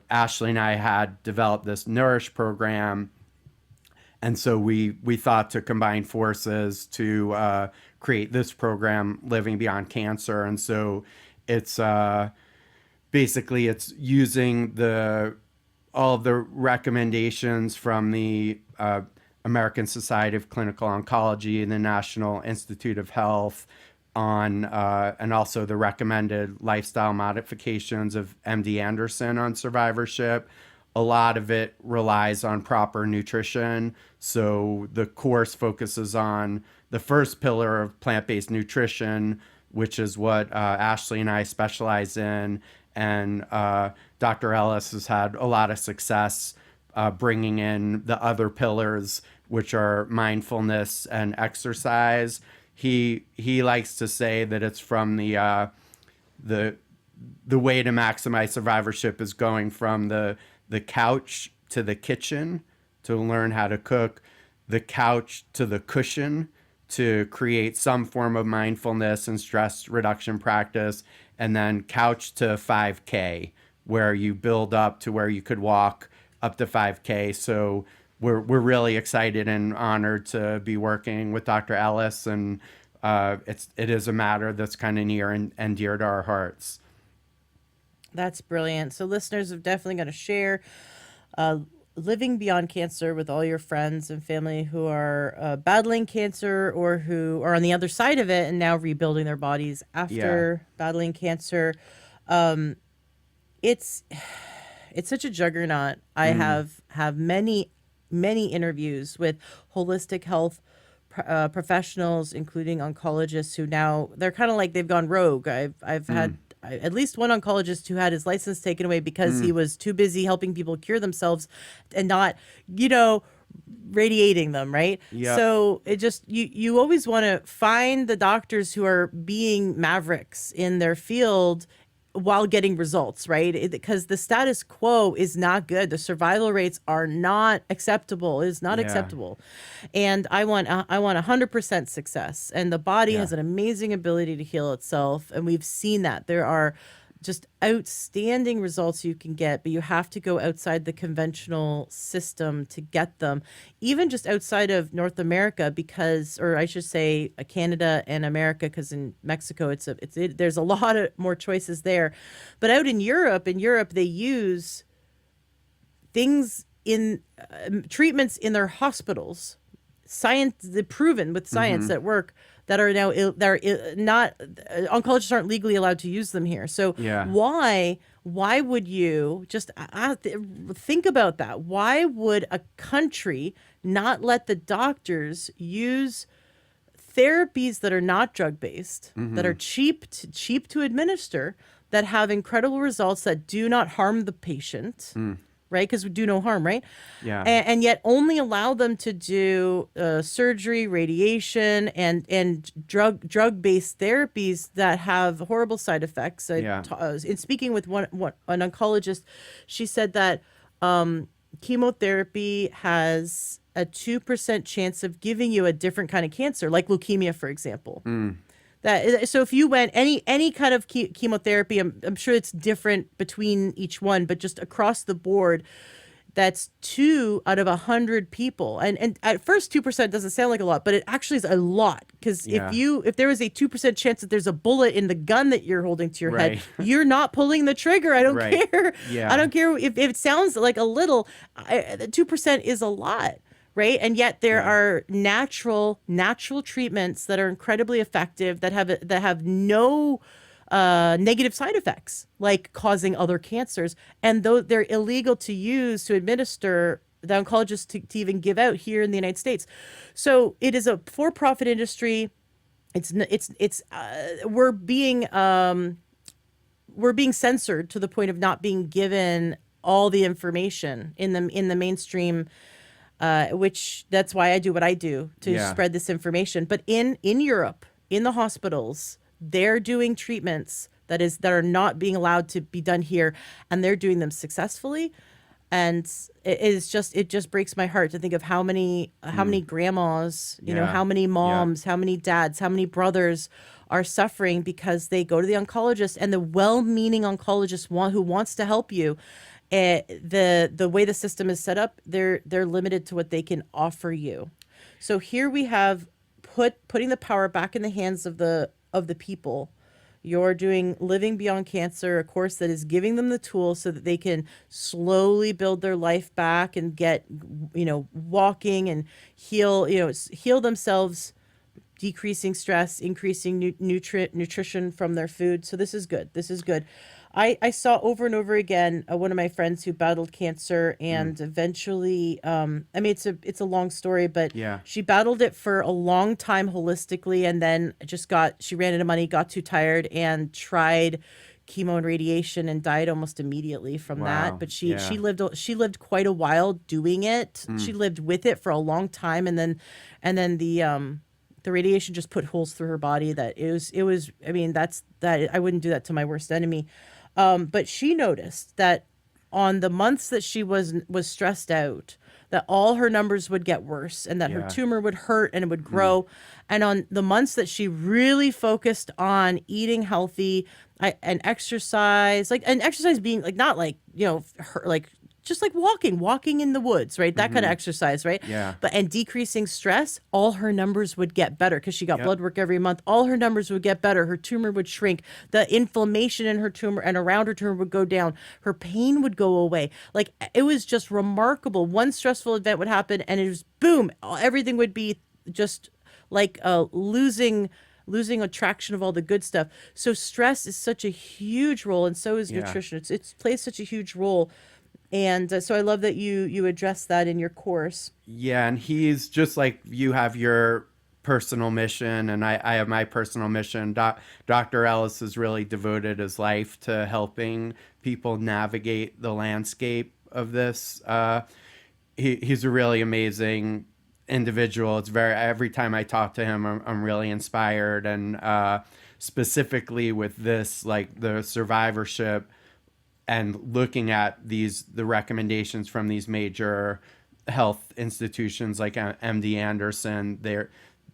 B: Ashley and I had developed this Nourish program, and so we thought to combine forces to create this program, Living Beyond Cancer. And so it's basically it's using all of the recommendations from the American Society of Clinical Oncology and the National Institute of Health on and also the recommended lifestyle modifications of MD Anderson on survivorship. A lot of it relies on proper nutrition. So the course focuses on the first pillar of plant-based nutrition, which is what Ashley and I specialize in. And Dr. Ellis has had a lot of success bringing in the other pillars, which are mindfulness and exercise. He likes to say that it's from the way to maximize survivorship is going from the couch to the kitchen to learn how to cook, the couch to the cushion to create some form of mindfulness and stress reduction practice, and then couch to 5K, where you build up to where you could walk up to 5K. So we're really excited and honored to be working with Dr. Ellis, and it is a matter that's kind of near and dear to our hearts.
A: That's brilliant. So listeners are definitely going to share uh, living beyond cancer with all your friends and family who are battling cancer or who are on the other side of it and now rebuilding their bodies
B: Yeah.
A: after battling cancer. Um, it's it's such a juggernaut. I
B: Mm.
A: have many interviews with holistic health professionals, including oncologists, who now they're kind of like they've gone rogue. I've
B: Mm.
A: had at least one oncologist who had his license taken away because he
B: Mm.
A: was too busy helping people cure themselves and not, you know, radiating them, right?
B: Yep.
A: So it just you always want to find the doctors who are being mavericks in their field while getting results, right? Because the status quo is not good. The survival rates are not acceptable. It is not
B: Yeah.
A: acceptable. And I want 100% success. And the body
B: Yeah.
A: has an amazing ability to heal itself, and we've seen that. There are just outstanding results you can get, but you have to go outside the conventional system to get them, even just outside of North America, because, or I should say, Canada and America, because in Mexico there's a lot of more choices there, but out in Europe they use things in treatments in their hospitals, science, the proven with science
B: Mm-hmm.
A: that work, that are now not oncologists aren't legally allowed to use them here. So
B: Yeah.
A: why would you just think about that? Why would a country not let the doctors use therapies that are not drug based, that are
B: Mm-hmm.
A: cheap to administer, that have incredible results, that do not harm the patient,
B: Mm.
A: right? Because we do no harm, right?
B: Yeah.
A: And yet only allow them to do surgery, radiation, and drug based therapies that have horrible side effects.
B: Yeah.
A: In speaking with an oncologist, she said that chemotherapy has a 2% chance of giving you a different kind of cancer, like leukemia, for example.
B: Mm.
A: That so if you went any kind of chemotherapy, I'm sure it's different between each one, but just across the board, that's 2 out of 100 people. And at first 2% doesn't sound like a lot, but it actually is a lot. Because
B: Yeah.
A: if there is a 2% chance that there's a bullet in the gun that you're holding to your head,
B: Right.
A: you're not pulling the trigger. I don't
B: Right.
A: care. I
B: Yeah.
A: don't care if it sounds like a little. 2% is a lot. Right. And yet there
B: Yeah.
A: are natural treatments that are incredibly effective, that have no negative side effects, like causing other cancers. And though they're illegal to use, to administer, the oncologists to even give out here in the United States. So it is a for-profit industry. We're being censored to the point of not being given all the information in the mainstream, which that's why I do what I do, to
B: Yeah.
A: spread this information. But in Europe, in the hospitals, they're doing treatments that are not being allowed to be done here, and they're doing them successfully. And it just breaks my heart to think of how many grandmas,
B: Yeah.
A: how many
B: Yeah.
A: moms, how many dads, how many brothers are suffering because they go to the oncologist, and the well-meaning oncologist who wants to help you. The way the system is set up, they're limited to what they can offer you. So here we have putting the power back in the hands of the people. You're doing Living Beyond Cancer, a course that is giving them the tools so that they can slowly build their life back and get, walking and heal themselves, decreasing stress, increasing nutrition from their food. So this is good. This is good. I saw over and over again one of my friends who battled cancer
B: Mm.
A: and eventually, it's a long story, but
B: Yeah.
A: she battled it for a long time holistically, and then she ran out of money, got too tired, and tried chemo and radiation and died almost immediately from that.
B: Wow.
A: But
B: Yeah.
A: she lived quite a while doing it. She
B: Mm.
A: lived with it for a long time, and then the radiation just put holes through her body. That it was. I mean, I wouldn't do that to my worst enemy. But she noticed that on the months that she was stressed out, that all her numbers would get worse, and that her
B: Yeah.
A: tumor would hurt and it would
B: Mm.
A: grow. And on the months that she really focused on eating healthy, and exercise, and exercise being like, not like, her, like just like walking in the woods, right? That kind of exercise, right?
B: Yeah.
A: But and decreasing stress, all her numbers would get better because she got
B: Yep.
A: blood work every month. All her numbers would get better. Her tumor would shrink. The inflammation in her tumor and around her tumor would go down. Her pain would go away. Like it was just remarkable. One stressful event would happen and it was boom, everything would be just like losing attraction of all the good stuff. So stress is such a huge role, and so is
B: Yeah.
A: nutrition. It's plays such a huge role, and so I love that you address that in your course.
B: Yeah, and he's just like you have your personal mission, and I have my personal mission. Dr. Ellis has really devoted his life to helping people navigate the landscape of this. He's a really amazing individual. It's very every time I talk to him, I'm really inspired, and specifically with this, like the survivorship and looking at the recommendations from these major health institutions like MD Anderson,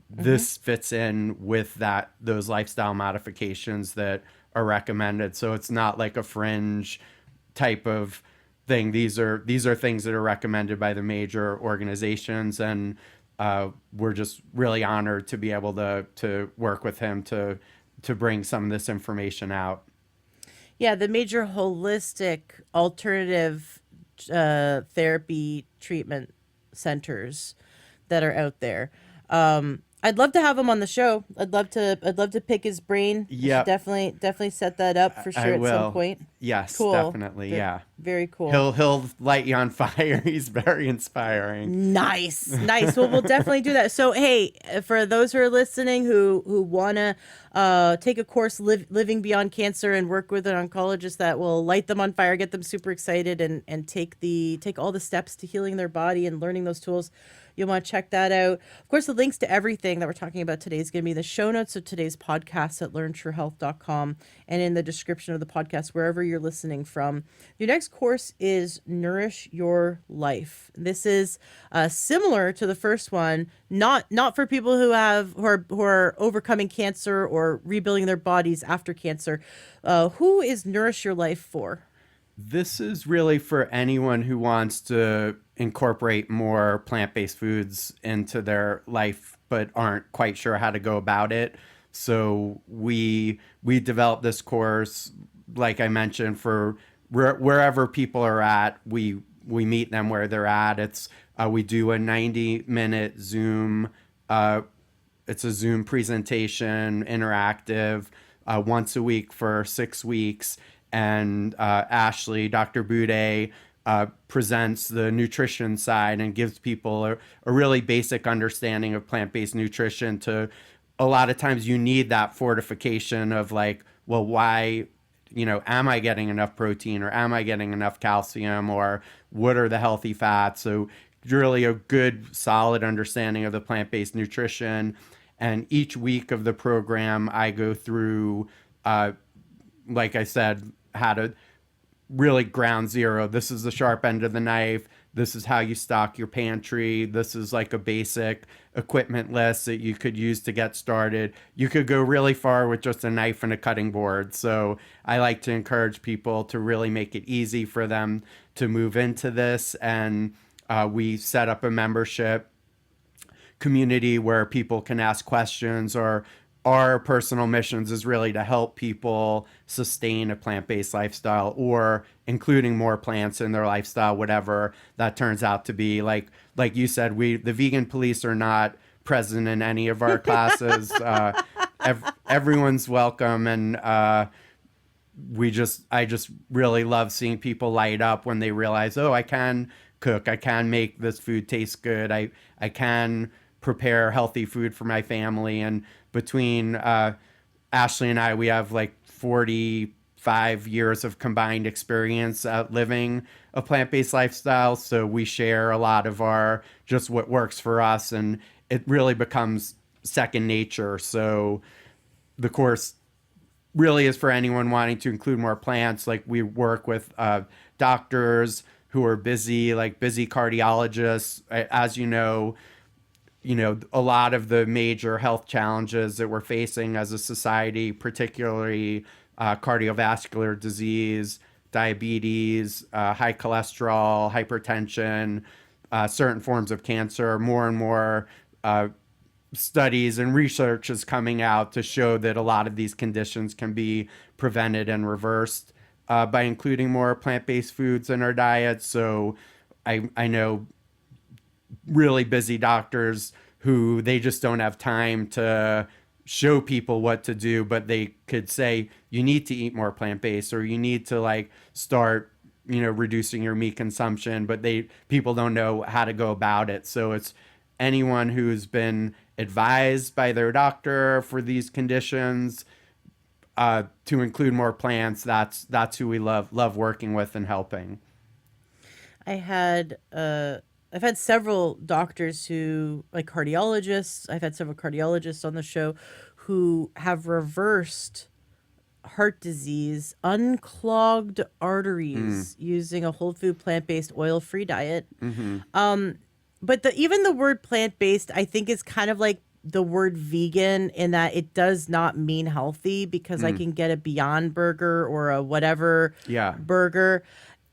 B: this fits in with those lifestyle modifications that are recommended. So it's not like a fringe type of thing. These are things that are recommended by the major organizations, and we're just really honored to be able to work with him to bring some of this information out.
A: Yeah, the major holistic alternative therapy treatment centers that are out there. I'd love to have him on the show. I'd love to pick his brain. I should
B: Yep.
A: definitely set that up for
B: I
A: sure at some
B: will.
A: point.
B: Yes,
A: Cool.
B: definitely. Yeah.
A: Very cool.
B: He'll light you on fire. He's very inspiring.
A: Nice. Well, we'll definitely do that. So, hey, for those who are listening who wanna take a course, living beyond cancer, and work with an oncologist that will light them on fire, get them super excited, and take all the steps to healing their body and learning those tools. You'll want to check that out. Of course, the links to everything that we're talking about today is going to be in the show notes of today's podcast at learntruehealth.com and in the description of the podcast, wherever you're listening from. Your next course is Nourish Your Life. This is similar to the first one, not for people who are overcoming cancer or rebuilding their bodies after cancer. Who is Nourish Your Life for?
B: This is really for anyone who wants to incorporate more plant-based foods into their life but aren't quite sure how to go about it. So we developed this course, like I mentioned, for wherever people are at. We meet them where they're at. It's we do a 90-minute Zoom. It's a Zoom presentation, interactive, once a week for 6 weeks. And Ashley, Dr. Boudet, presents the nutrition side and gives people a really basic understanding of plant-based nutrition. To a lot of times you need that fortification of like, well, why, am I getting enough protein, or am I getting enough calcium, or what are the healthy fats? So really a good solid understanding of the plant-based nutrition. And each week of the program, I go through, like I said, how to really ground zero. This is the sharp end of the knife. This is how you stock your pantry. This is like a basic equipment list that you could use to get started. You could go really far with just a knife and a cutting board. So I like to encourage people to really make it easy for them to move into this. And we set up a membership community where people can ask questions, or our personal missions is really to help people sustain a plant-based lifestyle, or including more plants in their lifestyle, whatever that turns out to be. Like you said, the vegan police are not present in any of our classes. Everyone's welcome, and I just really love seeing people light up when they realize, oh, I can cook, I can make this food taste good, I can prepare healthy food for my family. And between Ashley and I, we have like 45 years of combined experience living a plant-based lifestyle. So we share a lot of just what works for us, and it really becomes second nature. So the course really is for anyone wanting to include more plants. Like we work with doctors who are busy, like busy cardiologists. As a lot of the major health challenges that we're facing as a society, particularly cardiovascular disease, diabetes, high cholesterol, hypertension, certain forms of cancer. More and more studies and research is coming out to show that a lot of these conditions can be prevented and reversed by including more plant-based foods in our diet. So I know really busy doctors who they just don't have time to show people what to do, but they could say you need to eat more plant-based, or you need to like start, you know, reducing your meat consumption, but people don't know how to go about it. So it's anyone who's been advised by their doctor for these conditions to include more plants. That's who we love working with and helping.
A: I had I've had several doctors who, like cardiologists, I've had several cardiologists on the show who have reversed heart disease, unclogged arteries using a whole food plant-based oil-free diet. But even the word plant-based, I think, is kind of like the word vegan, in that it does not mean healthy, because I can get a Beyond Burger or a whatever
B: Yeah.
A: burger.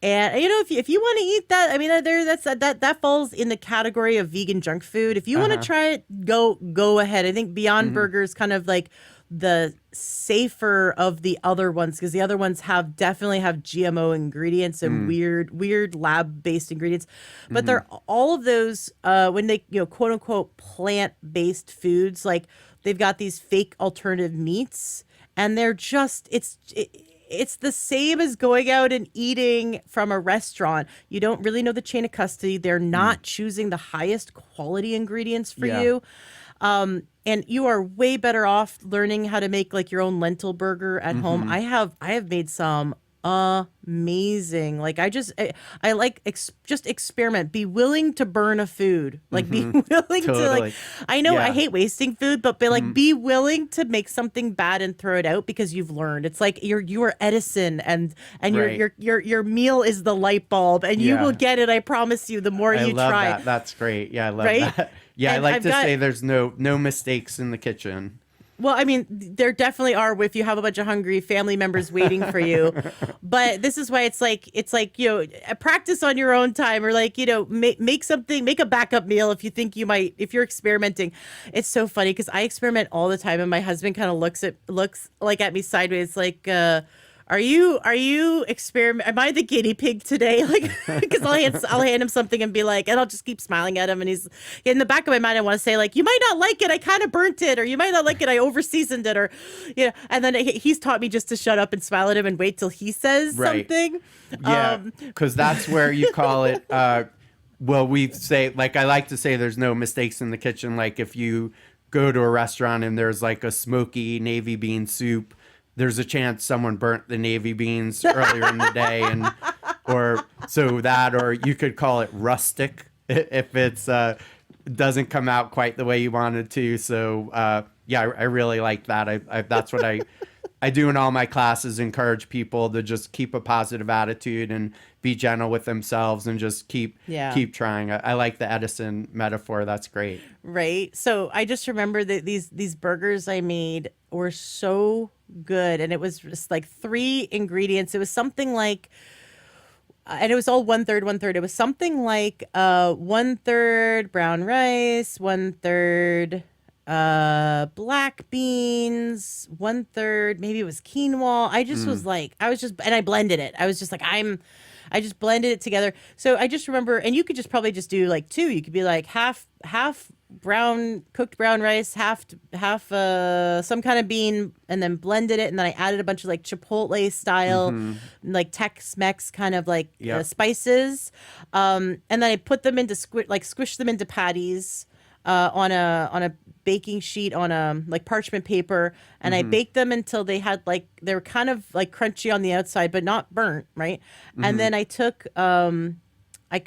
A: And you know, if you want to eat that, I mean, that falls in the category of vegan junk food. If you want to try it, go ahead. I think Beyond Burger is kind of like the safer of the other ones, because the other ones definitely have GMO ingredients and weird lab based ingredients. But they're all of those when they, you know, quote unquote plant based foods, like they've got these fake alternative meats, and they're just it's the same as going out and eating from a restaurant. You don't really know the chain of custody. They're not choosing the highest quality ingredients for you. And you are way better off learning how to make like your own lentil burger at home. I have made some amazing. Like I like just experiment. Be willing to burn a food. Like be willing to
B: Totally.
A: like. I know I
B: Yeah.
A: hate wasting food, but like be willing to make something bad and throw it out because you've learned. It's like you are Edison, and
B: Right.
A: your meal is the light bulb, and you
B: Yeah.
A: will get it. I promise you. The more
B: I
A: you
B: love
A: try.
B: that. That's great. Yeah, I love
A: Right?
B: that. Yeah, I
A: And
B: like
A: I've
B: to
A: got-
B: say there's no mistakes in the kitchen.
A: Well, I mean, there definitely are if you have a bunch of hungry family members waiting for you. But this is why it's like, you know, practice on your own time, or like, you know, make a backup meal if you think you might, if you're experimenting. It's so funny because I experiment all the time, and my husband kind of looks like at me sideways, like, are you experiment? Am I the guinea pig today? Like, because I'll hand him something and be like, and I'll just keep smiling at him, and he's in the back of my mind. I want to say like, you might not like it. I kind of burnt it, or you might not like it. I over seasoned it, or you know. And then he's taught me just to shut up and smile at him and wait till he says
B: Right.
A: something.
B: Yeah, because that's where you call it. Well, we say, like, I like to say there's no mistakes in the kitchen. Like if you go to a restaurant and there's like a smoky navy bean soup, there's a chance someone burnt the navy beans earlier in the day, or you could call it rustic if it's doesn't come out quite the way you wanted to. So yeah, I really like that. That's what I do in all my classes. Encourage people to just keep a positive attitude and be gentle with themselves, and just keep trying. I like the Edison metaphor. That's great.
A: Right. So I just remember that these burgers I made were so good, and it was just like 3 ingredients. It was something like, and it was all 1/3, 1/3. It was something like 1/3 brown rice, 1/3 black beans, 1/3 maybe it was quinoa. I just was like, and I blended it. I was just like, I just blended it together. So I just remember, and you could just probably just do like 2. You could be like half cooked brown rice, half some kind of bean, and then blended it, and then I added a bunch of like Chipotle style, like Tex-Mex kind of like
B: Yep.
A: spices, and then I put them into squish them into patties on a baking sheet on a like parchment paper, and I baked them until they were kind of like crunchy on the outside but not burnt, right? And then I took I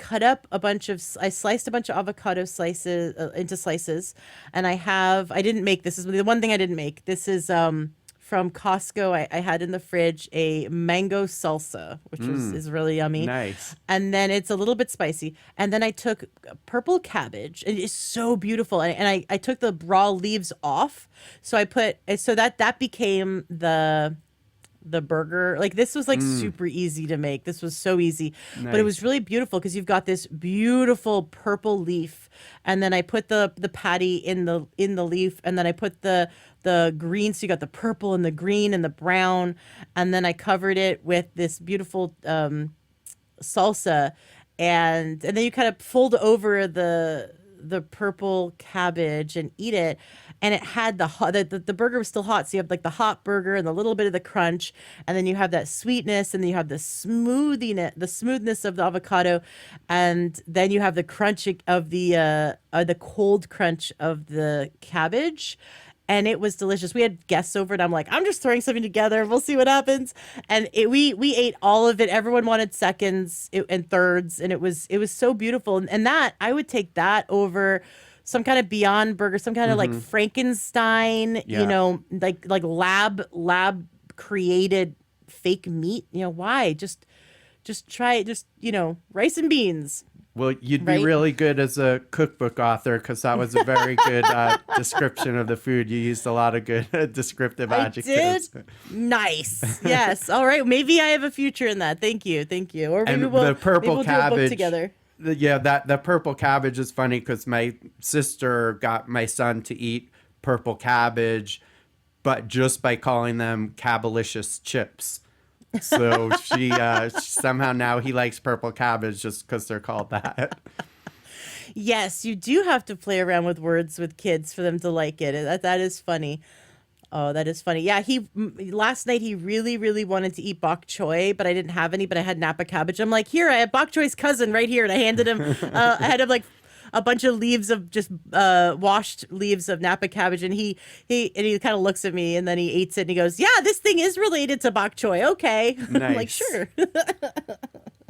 A: sliced a bunch of avocado slices into slices, and I didn't make this. This is the one thing I didn't make. This is from Costco. I had in the fridge a mango salsa, which is really yummy.
B: Nice.
A: And then it's a little bit spicy. And then I took purple cabbage. It is so beautiful. And I took the raw leaves off. So that became the burger. Like this was like super easy to make. This was so easy, but it was
B: Nice.
A: really beautiful because you've got this beautiful purple leaf, and then I put the patty in the leaf, and then I put the green. So you got the purple and the green and the brown, and then I covered it with this beautiful salsa, and then you kind of fold over the purple cabbage and eat it, and it had the hot the burger was still hot, so you have like the hot burger and the little bit of the crunch, and then you have that sweetness, and then you have the smoothness of the avocado, and then you have the crunch of the cold crunch of the cabbage, and it was delicious. We had guests over, and I'm like, I'm just throwing something together. We'll see what happens. And we ate all of it. Everyone wanted seconds and thirds, and it was so beautiful. And that I would take that over some kind of Beyond Burger, some kind of like Frankenstein,
B: Yeah.
A: like lab created fake meat. Why? Just try it. Just rice and beans,
B: Well, you'd be
A: right?
B: really good as a cookbook author because that was a very good description of the food. You used a lot of good descriptive
A: I did.
B: adjectives.
A: Nice. Yes. All right. Maybe I have a future in that. Thank you. Thank you. Or maybe
B: And the
A: maybe
B: purple
A: we'll do a book
B: cabbage,
A: together.
B: yeah, that purple cabbage is funny because my sister got my son to eat purple cabbage, but just by calling them cabalicious chips. So she somehow now he likes purple cabbage just because they're called that.
A: Yes, you do have to play around with words with kids for them to like it. That is funny. Oh, that is funny. Yeah, last night he really, really wanted to eat bok choy, but I didn't have any. But I had Napa cabbage. I'm like, here, I have bok choy's cousin right here, and I handed him. I had him like a bunch of leaves of just washed leaves of Napa cabbage, and he kind of looks at me, and then he eats it, and he goes, "Yeah, this thing is related to bok choy." Okay, I'm like,
B: Nice,
A: sure.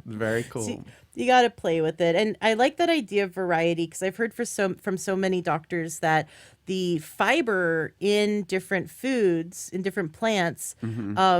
B: very
A: So
B: cool.
A: you got to play with it, and I like that idea of variety because I've heard from so many doctors that the fiber in different foods in different plants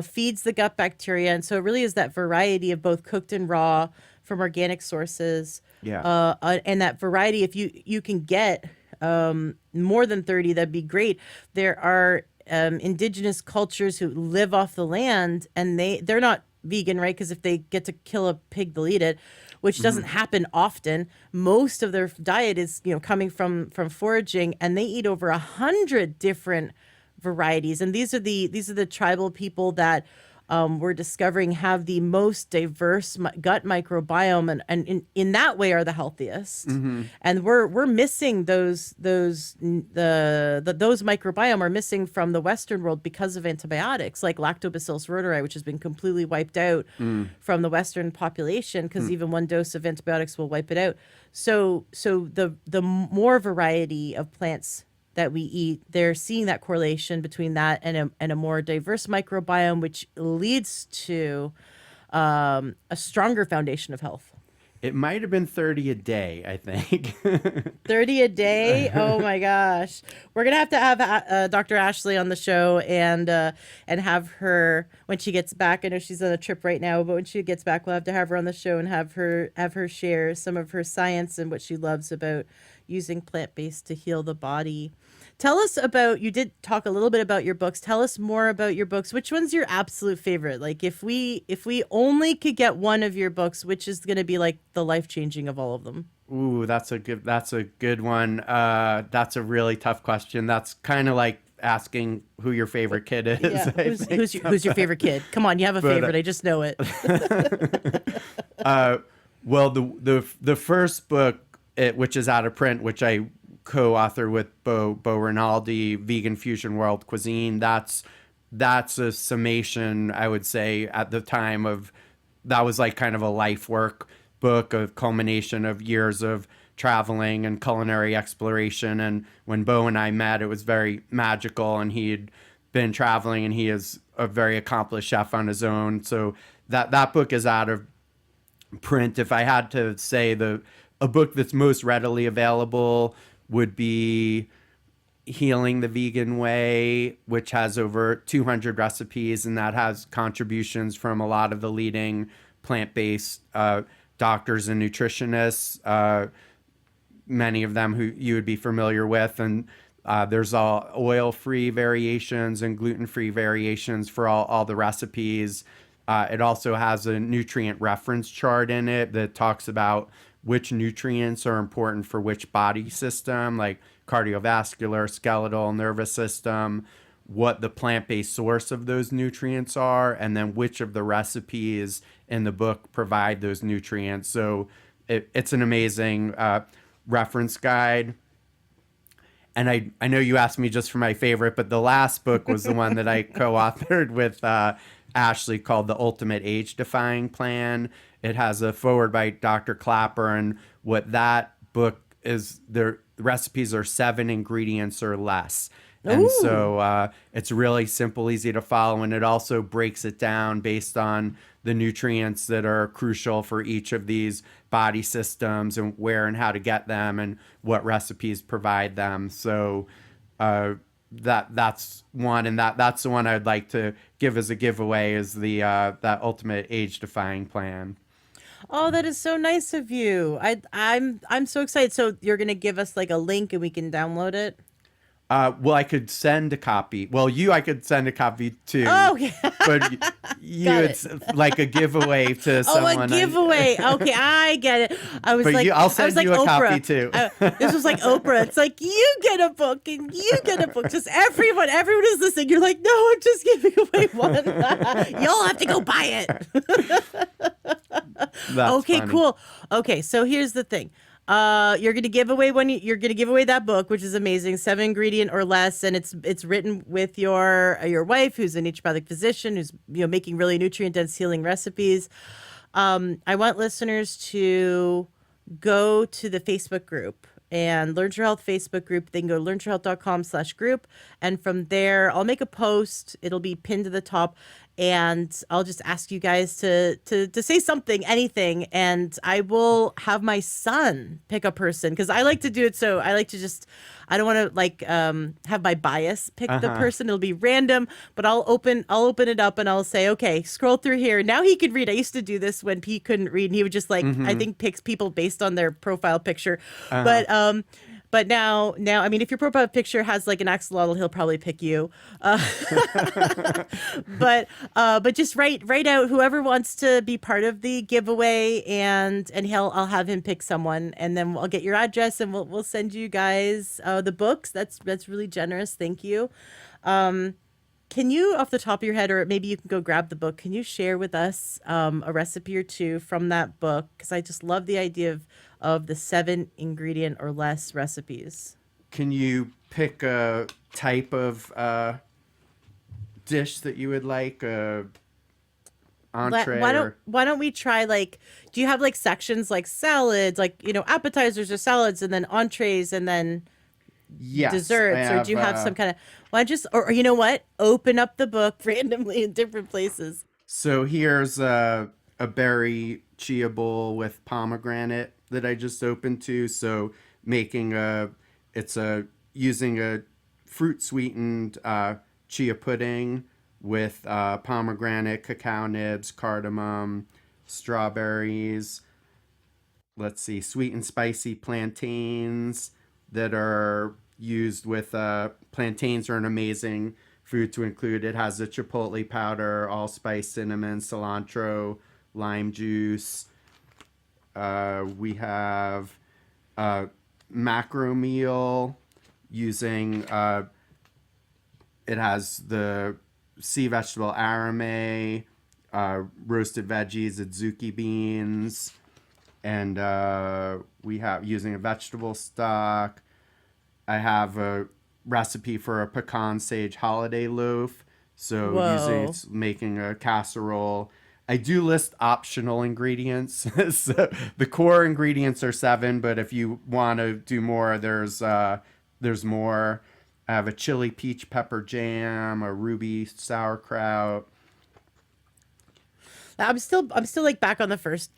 A: feeds the gut bacteria, and so it really is that variety of both cooked and raw from organic sources,
B: Yeah.
A: and that variety. If you can get more than 30, that'd be great. There are indigenous cultures who live off the land, and they're not vegan, right? Because if they get to kill a pig, they'll eat it, which doesn't happen often. Most of their diet is coming from foraging, and they eat over 100 different varieties. And these are the tribal people that we're discovering have the most diverse gut microbiome, and in that way are the healthiest. And we're missing those microbiome are missing from the Western world because of antibiotics like Lactobacillus rhodori, which has been completely wiped out from the Western population because even one dose of antibiotics will wipe it out. So the more variety of plants that we eat, they're seeing that correlation between that and a more diverse microbiome, which leads to a stronger foundation of health.
B: It might have been 30 a day, I think.
A: 30 a day. Oh my gosh. We're going to have Dr. Ashley on the show and have her when she gets back. I know she's on a trip right now, but when she gets back, we'll have to have her on the show and have her share some of her science and what she loves about using plant-based to heal the body. Tell us about, you did talk a little bit about your books. Tell us more about your books. Which one's your absolute favorite? Like if we only could get one of your books, which is going to be like the life-changing of all of them?
B: Ooh, that's a good one. That's a really tough question. That's kind of like asking who your favorite kid is.
A: Yeah.
B: I
A: Who's
B: think.
A: who's your favorite kid? Come on, you have a
B: But
A: favorite. I just know it.
B: well, the first book, which is out of print, which I co-author with Bo Rinaldi, Vegan Fusion World Cuisine. That's a summation, I would say, at the time of that was like kind of a life work book, a culmination of years of traveling and culinary exploration. And when Bo and I met, it was very magical, and he had been traveling, and he is a very accomplished chef on his own. So that book is out of print. If I had to say a book that's most readily available would be Healing the Vegan Way, which has over 200 recipes, and that has contributions from a lot of the leading plant-based doctors and nutritionists, many of them who you would be familiar with. And There's all oil-free variations and gluten-free variations for all the recipes. It also has a nutrient reference chart in it that talks about which nutrients are important for which body system, like cardiovascular, skeletal, nervous system, what the plant-based source of those nutrients are, and then which of the recipes in the book provide those nutrients. So it's an amazing reference guide. And I know you asked me just for my favorite, but the last book was the one that I co-authored with Ashley, called The Ultimate Age Defying Plan. It has a foreword by Dr. Clapper, and what that book is, the recipes are 7 ingredients or less. And
A: Ooh.
B: so it's really simple, easy to follow, and it also breaks it down based on the nutrients that are crucial for each of these body systems and where and how to get them and what recipes provide them. So that's one, and that's the one I'd like to give as a giveaway, is the that Ultimate Age Defying Plan.
A: Oh, that is so nice of you. I'm so excited. So you're gonna give us like a link and we can download it?
B: Well, I could send a copy. Well, I could send a copy too,
A: Oh, yeah.
B: but you,
A: Got
B: it's
A: it.
B: like a giveaway to
A: Oh, a
B: someone.
A: giveaway. Okay, I get it.
B: But I'll
A: I was
B: send
A: like
B: you a copy
A: Oprah.
B: too.
A: This was like Oprah. It's like you get a book and you get a book. Just everyone is listening. You're like, no, I'm just giving away one. Y'all have to go buy it.
B: That's
A: Okay,
B: funny.
A: cool. Okay, so here's the thing. You're gonna give away you're gonna give away that book, which is amazing, 7 ingredient or less, and it's written with your wife, who's a naturopathic physician, who's making really nutrient dense healing recipes. I want listeners to go to the Facebook group and Learn Your Health Facebook group. They can go to learnyourhealth.com/group. And from there, I'll make a post. It'll be pinned to the top. And I'll just ask you guys to say something, anything. And I will have my son pick a person because I like to do it. So I like to I don't want to have my bias pick the
B: Uh-huh.
A: person. It'll be random, but I'll open it up and I'll say, okay, scroll through here. Now he can read. I used to do this when Pete couldn't read, and he would just I
B: Mm-hmm.
A: think picks people based on their profile picture.
B: Uh-huh.
A: But now, I mean, if your profile picture has like an axolotl, he'll probably pick you. But just write out whoever wants to be part of the giveaway, and I'll have him pick someone, and then I'll get your address, and we'll send you guys the books. That's really generous. Thank you. Can you, off the top of your head, or maybe you can go grab the book, can you share with us a recipe or two from that book? Because I just love the idea of the 7 ingredient or less recipes.
B: Can you pick a type of dish that you would like, entree or?
A: Why don't we try do you have like sections like salads, like appetizers or salads, and then entrees, and then
B: Yes, I
A: desserts, or do
B: have.
A: you have some kind of why just or you know what? Open up the book randomly in different places.
B: So here's a berry chia bowl with pomegranate that I just opened to. So making it's a using a fruit sweetened chia pudding with pomegranate, cacao nibs, cardamom, strawberries. Let's see, sweet and spicy plantains that are used with plantains are an amazing food to include. It has a chipotle powder, allspice, cinnamon, cilantro, lime juice. We have macro meal using it has the sea vegetable arame, roasted veggies, adzuki beans, and we have using a vegetable stock. I have a recipe for a pecan sage holiday loaf. So using
A: Whoa.
B: it's making a casserole. I do list optional ingredients. So the core ingredients are 7, but if you want to do more, there's more. I have a chili peach pepper jam, a ruby sauerkraut.
A: I'm still like back on the first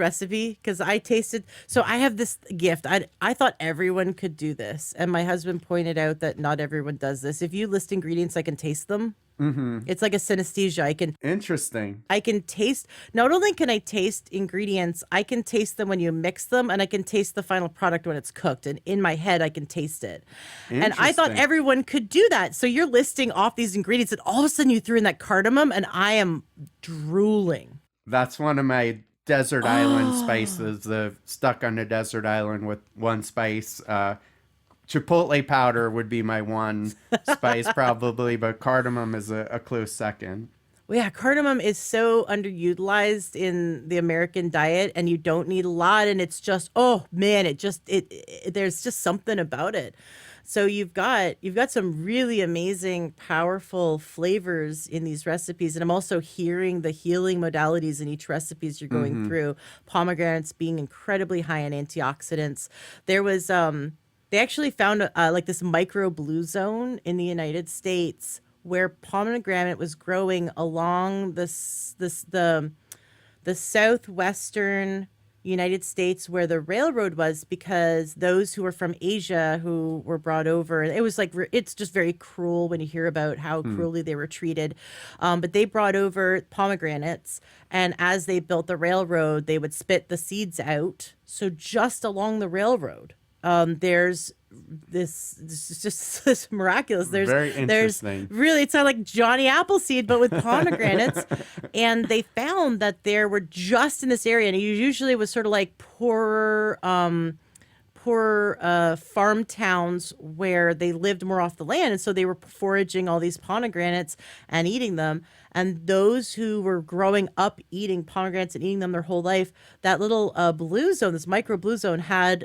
A: recipe because I tasted. So I have this gift. I thought everyone could do this, and my husband pointed out that not everyone does this. If you list ingredients, I can taste them. It's like a synesthesia.
B: Interesting.
A: I can taste, not only can I taste ingredients, I can taste them when you mix them, and I can taste the final product when it's cooked. And in my head, I can taste it. And I thought
B: Interesting.
A: everyone could do that. So you're listing off these ingredients, and all of a sudden you threw in that cardamom, and I am drooling.
B: That's one of my desert island
A: Oh,
B: spices. The stuck on a desert island with one spice. Chipotle powder would be my one spice probably, but cardamom is a close second.
A: well, yeah, cardamom is so underutilized in the American diet, and you don't need a lot. And it's just, oh man, there's just something about it. So you've got some really amazing, powerful flavors in these recipes, and I'm also hearing the healing modalities in each recipes you're going through. Pomegranates being incredibly high in antioxidants. There was they actually found like this micro blue zone in the United States where pomegranate was growing along the southwestern United States where the railroad was, because those who were from Asia who were brought over, it was like it's just very cruel when you hear about how cruelly they were treated. But they brought over pomegranates, and as they built the railroad, they would spit the seeds out. So just along the railroad, there's this is just this miraculous.
B: Very
A: There's
B: interesting.
A: really, it's not like Johnny Appleseed, but with pomegranates. And they found that there were just in this area, and it usually was sort of like poor farm towns where they lived more off the land, and so they were foraging all these pomegranates and eating them. And those who were growing up eating pomegranates and eating them their whole life, that little blue zone, this micro blue zone, had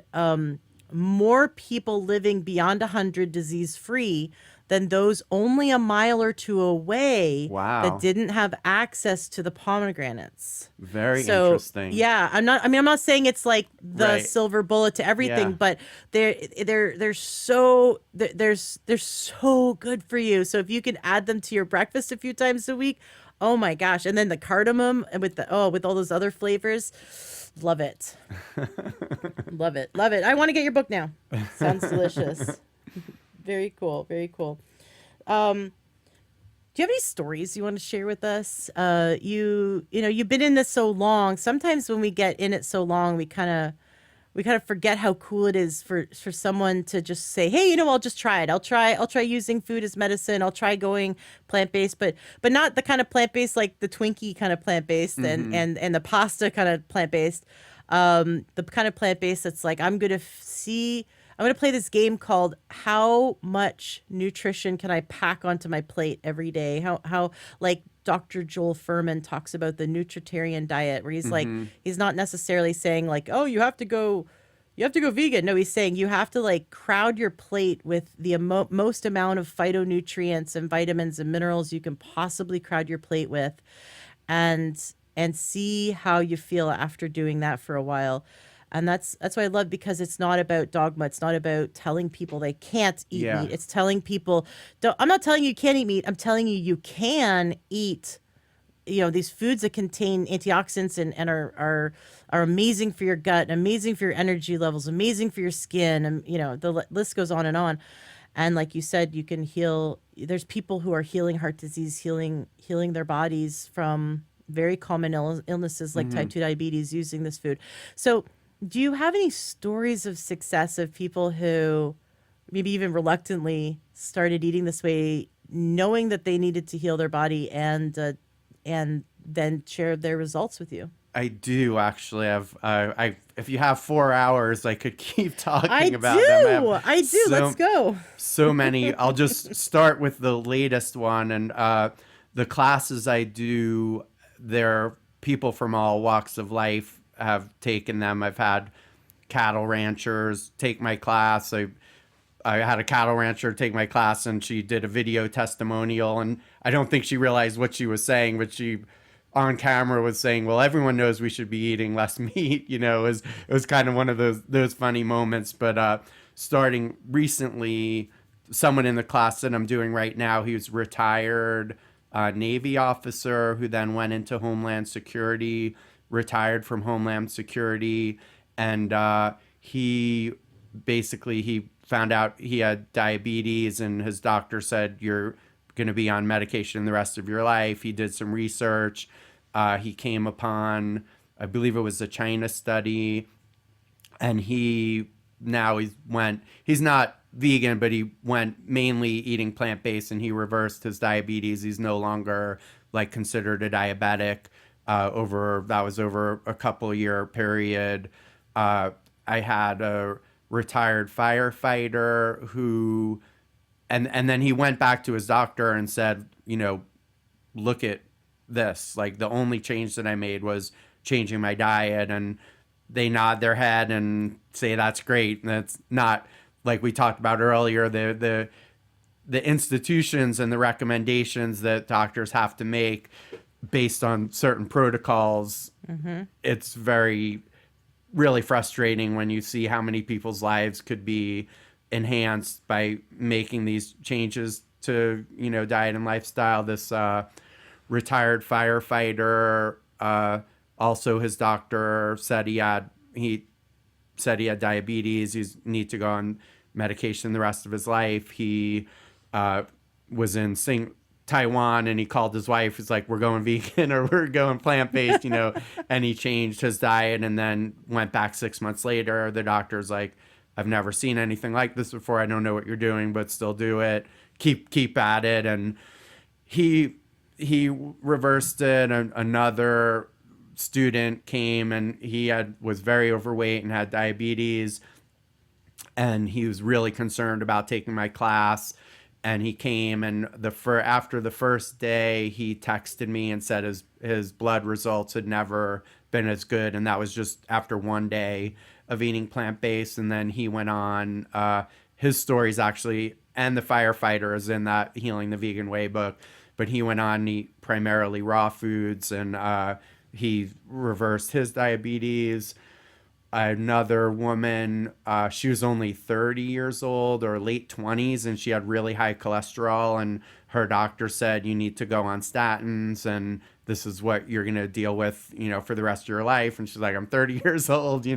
A: more people living beyond 100 disease free than those only a mile or two away that
B: Wow.
A: didn't have access to the pomegranates.
B: Very
A: So
B: interesting.
A: yeah, I'm not saying it's like the
B: Right.
A: silver bullet to everything,
B: Yeah.
A: but they're so good for you. So if you can add them to your breakfast a few times a week, oh my gosh. And then the cardamom and with all those other flavors, love it. Love it. Love it. I want to get your book now. Sounds delicious. Very cool. Very cool. Um, do you have any stories you want to share with us? You've been in this so long. Sometimes when we get in it so long, we kind of forget how cool it is for someone to just say, "Hey, I'll just try it. I'll try using food as medicine. I'll try going plant-based, but not the kind of plant-based like the Twinkie kind of plant-based and the pasta kind of plant-based. The kind of plant-based that's like I'm going to play this game called How Much Nutrition Can I Pack Onto My Plate Every Day? How like Dr. Joel Furman talks about the nutritarian diet, where he's like, he's not necessarily saying like, oh, you have to go vegan. No, he's saying you have to like crowd your plate with the most amount of phytonutrients and vitamins and minerals you can possibly crowd your plate with, and see how you feel after doing that for a while. And that's what I love, because it's not about dogma. It's not about telling people they can't eat
B: Yeah.
A: meat. It's telling people, don't, I'm not telling you you can't eat meat. I'm telling you you can eat, these foods that contain antioxidants and are amazing for your gut, amazing for your energy levels, amazing for your skin, and the list goes on and on. And like you said, you can heal. There's people who are healing heart disease, healing their bodies from very common illnesses like type 2 diabetes using this food. So do you have any stories of success of people who maybe even reluctantly started eating this way, knowing that they needed to heal their body, and then shared their results with you?
B: I do actually have. If you have 4 hours, I could keep
A: I
B: talking about them.
A: do. I do. Let's go.
B: So many. I'll just start with the latest one, and the classes I do. They're people from all walks of life have taken them. I've had cattle ranchers take my class. I had a cattle rancher take my class, and she did a video testimonial, and I don't think she realized what she was saying, but she on camera was saying, well, everyone knows we should be eating less meat. It was kind of one of those funny moments. But starting recently, someone in the class that I'm doing right now, he was retired Navy officer who then went into Homeland Security, retired from Homeland Security, and he found out he had diabetes, and his doctor said, you're going to be on medication the rest of your life. He did some research. He came upon, I believe it was a China study, and he's not vegan, but he went mainly eating plant-based, and he reversed his diabetes. He's no longer like considered a diabetic. That was over a couple year period. I had a retired firefighter who, and then he went back to his doctor and said, look at this. Like, the only change that I made was changing my diet. And they nod their head and say, that's great. And that's not, like we talked about earlier, the institutions and the recommendations that doctors have to make based on certain protocols. It's really frustrating when you see how many people's lives could be enhanced by making these changes to, diet and lifestyle. This retired firefighter, also his doctor said he had diabetes. He need to go on medication the rest of his life. He was in Taiwan, and he called his wife. He's like, we're going vegan or we're going plant-based, and he changed his diet and then went back 6 months later. The doctor's like, I've never seen anything like this before. I don't know what you're doing, but still do it. Keep at it. And he reversed it. And another student came, and he was very overweight and had diabetes, and he was really concerned about taking my class. And he came, and after the first day, he texted me and said his blood results had never been as good, and that was just after one day of eating plant-based. And then he went on, his stories actually, and the firefighter is in that Healing the Vegan Way book, but he went on to eat primarily raw foods, and he reversed his diabetes. Another woman, she was only 30 years old or late 20s, and she had really high cholesterol, and her doctor said, you need to go on statins, and this is what you're going to deal with, for the rest of your life. And she's like, I'm 30 years old,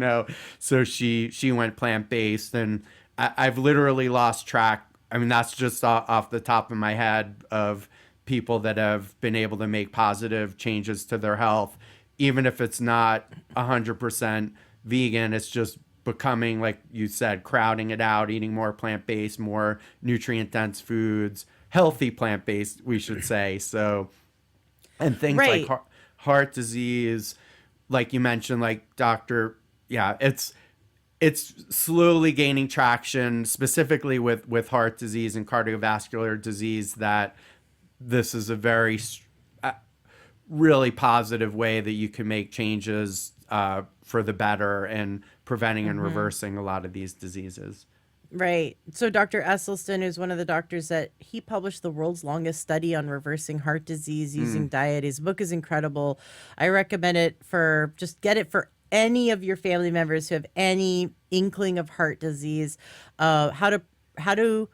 B: so she went plant-based. And I've literally lost track. I mean, that's just off the top of my head of people that have been able to make positive changes to their health, even if it's not 100% vegan. It's just becoming, like you said, crowding it out, eating more plant-based, more nutrient-dense foods, healthy plant-based, we should say. So, and things
A: Right.
B: like heart disease, like you mentioned, like it's slowly gaining traction, specifically with heart disease and cardiovascular disease, that this is a very really positive way that you can make changes for the better and preventing and reversing a lot of these diseases.
A: Right. So Dr. Esselstyn is one of the doctors that he published the world's longest study on reversing heart disease using diet. His book is incredible. I recommend it get it for any of your family members who have any inkling of heart disease. How to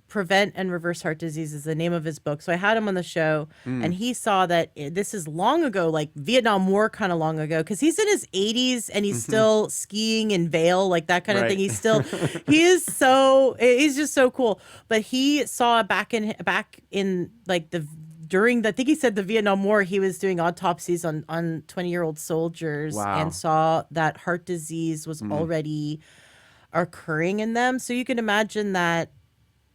A: prevent and reverse heart disease is the name of his book. So I had him on the show, and he saw that this is long ago, like Vietnam War kind of long ago, because he's in his 80s and he's still skiing in Vail, like that kind of thing. He's still, he's just so cool. But he saw back in like I think he said the Vietnam War, he was doing autopsies on 20-year-old soldiers.
B: Wow.
A: And saw that heart disease was already occurring in them. So you can imagine that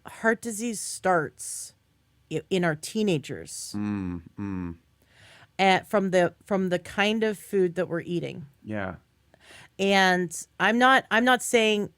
A: heart disease starts in our teenagers, and from the kind of food that we're eating.
B: Yeah.
A: And I'm not saying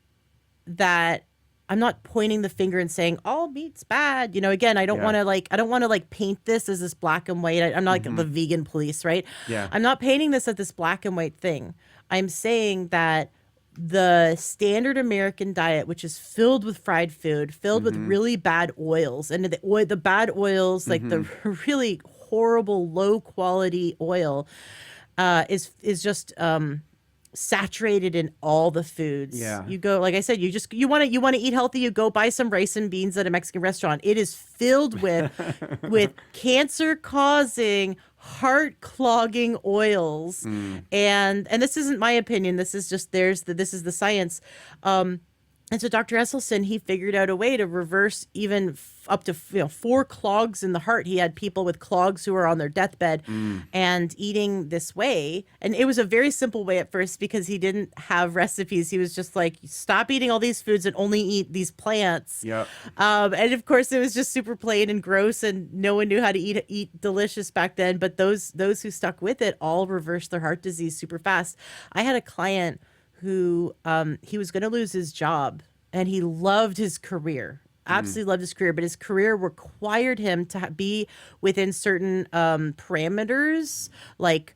A: that, I'm not pointing the finger and saying all meat's bad. Again, I don't want to paint this as this black and white. I'm not like the vegan police, right?
B: Yeah.
A: I'm not painting this as this black and white thing. I'm saying that the standard American diet, which is filled with fried food, filled with really bad oils, and the bad oils, like the really horrible, low quality oil, is just saturated in all the foods.
B: Yeah.
A: You go, like I said, you want to eat healthy, you go buy some rice and beans at a Mexican restaurant. It is filled with cancer causing, heart clogging oils. And this isn't my opinion. This is just this is the science. And so Dr. Esselstyn, he figured out a way to reverse even up to 4 clogs in the heart. He had people with clogs who were on their deathbed and eating this way. And it was a very simple way at first because he didn't have recipes. He was just like, stop eating all these foods and only eat these plants.
C: Yep.
A: And of course, it was just super plain and gross, and no one knew how to eat delicious back then. But those who stuck with it all reversed their heart disease super fast. I had a client who he was going to lose his job, and he loved his career, absolutely loved his career, but his career required him to be within certain parameters, like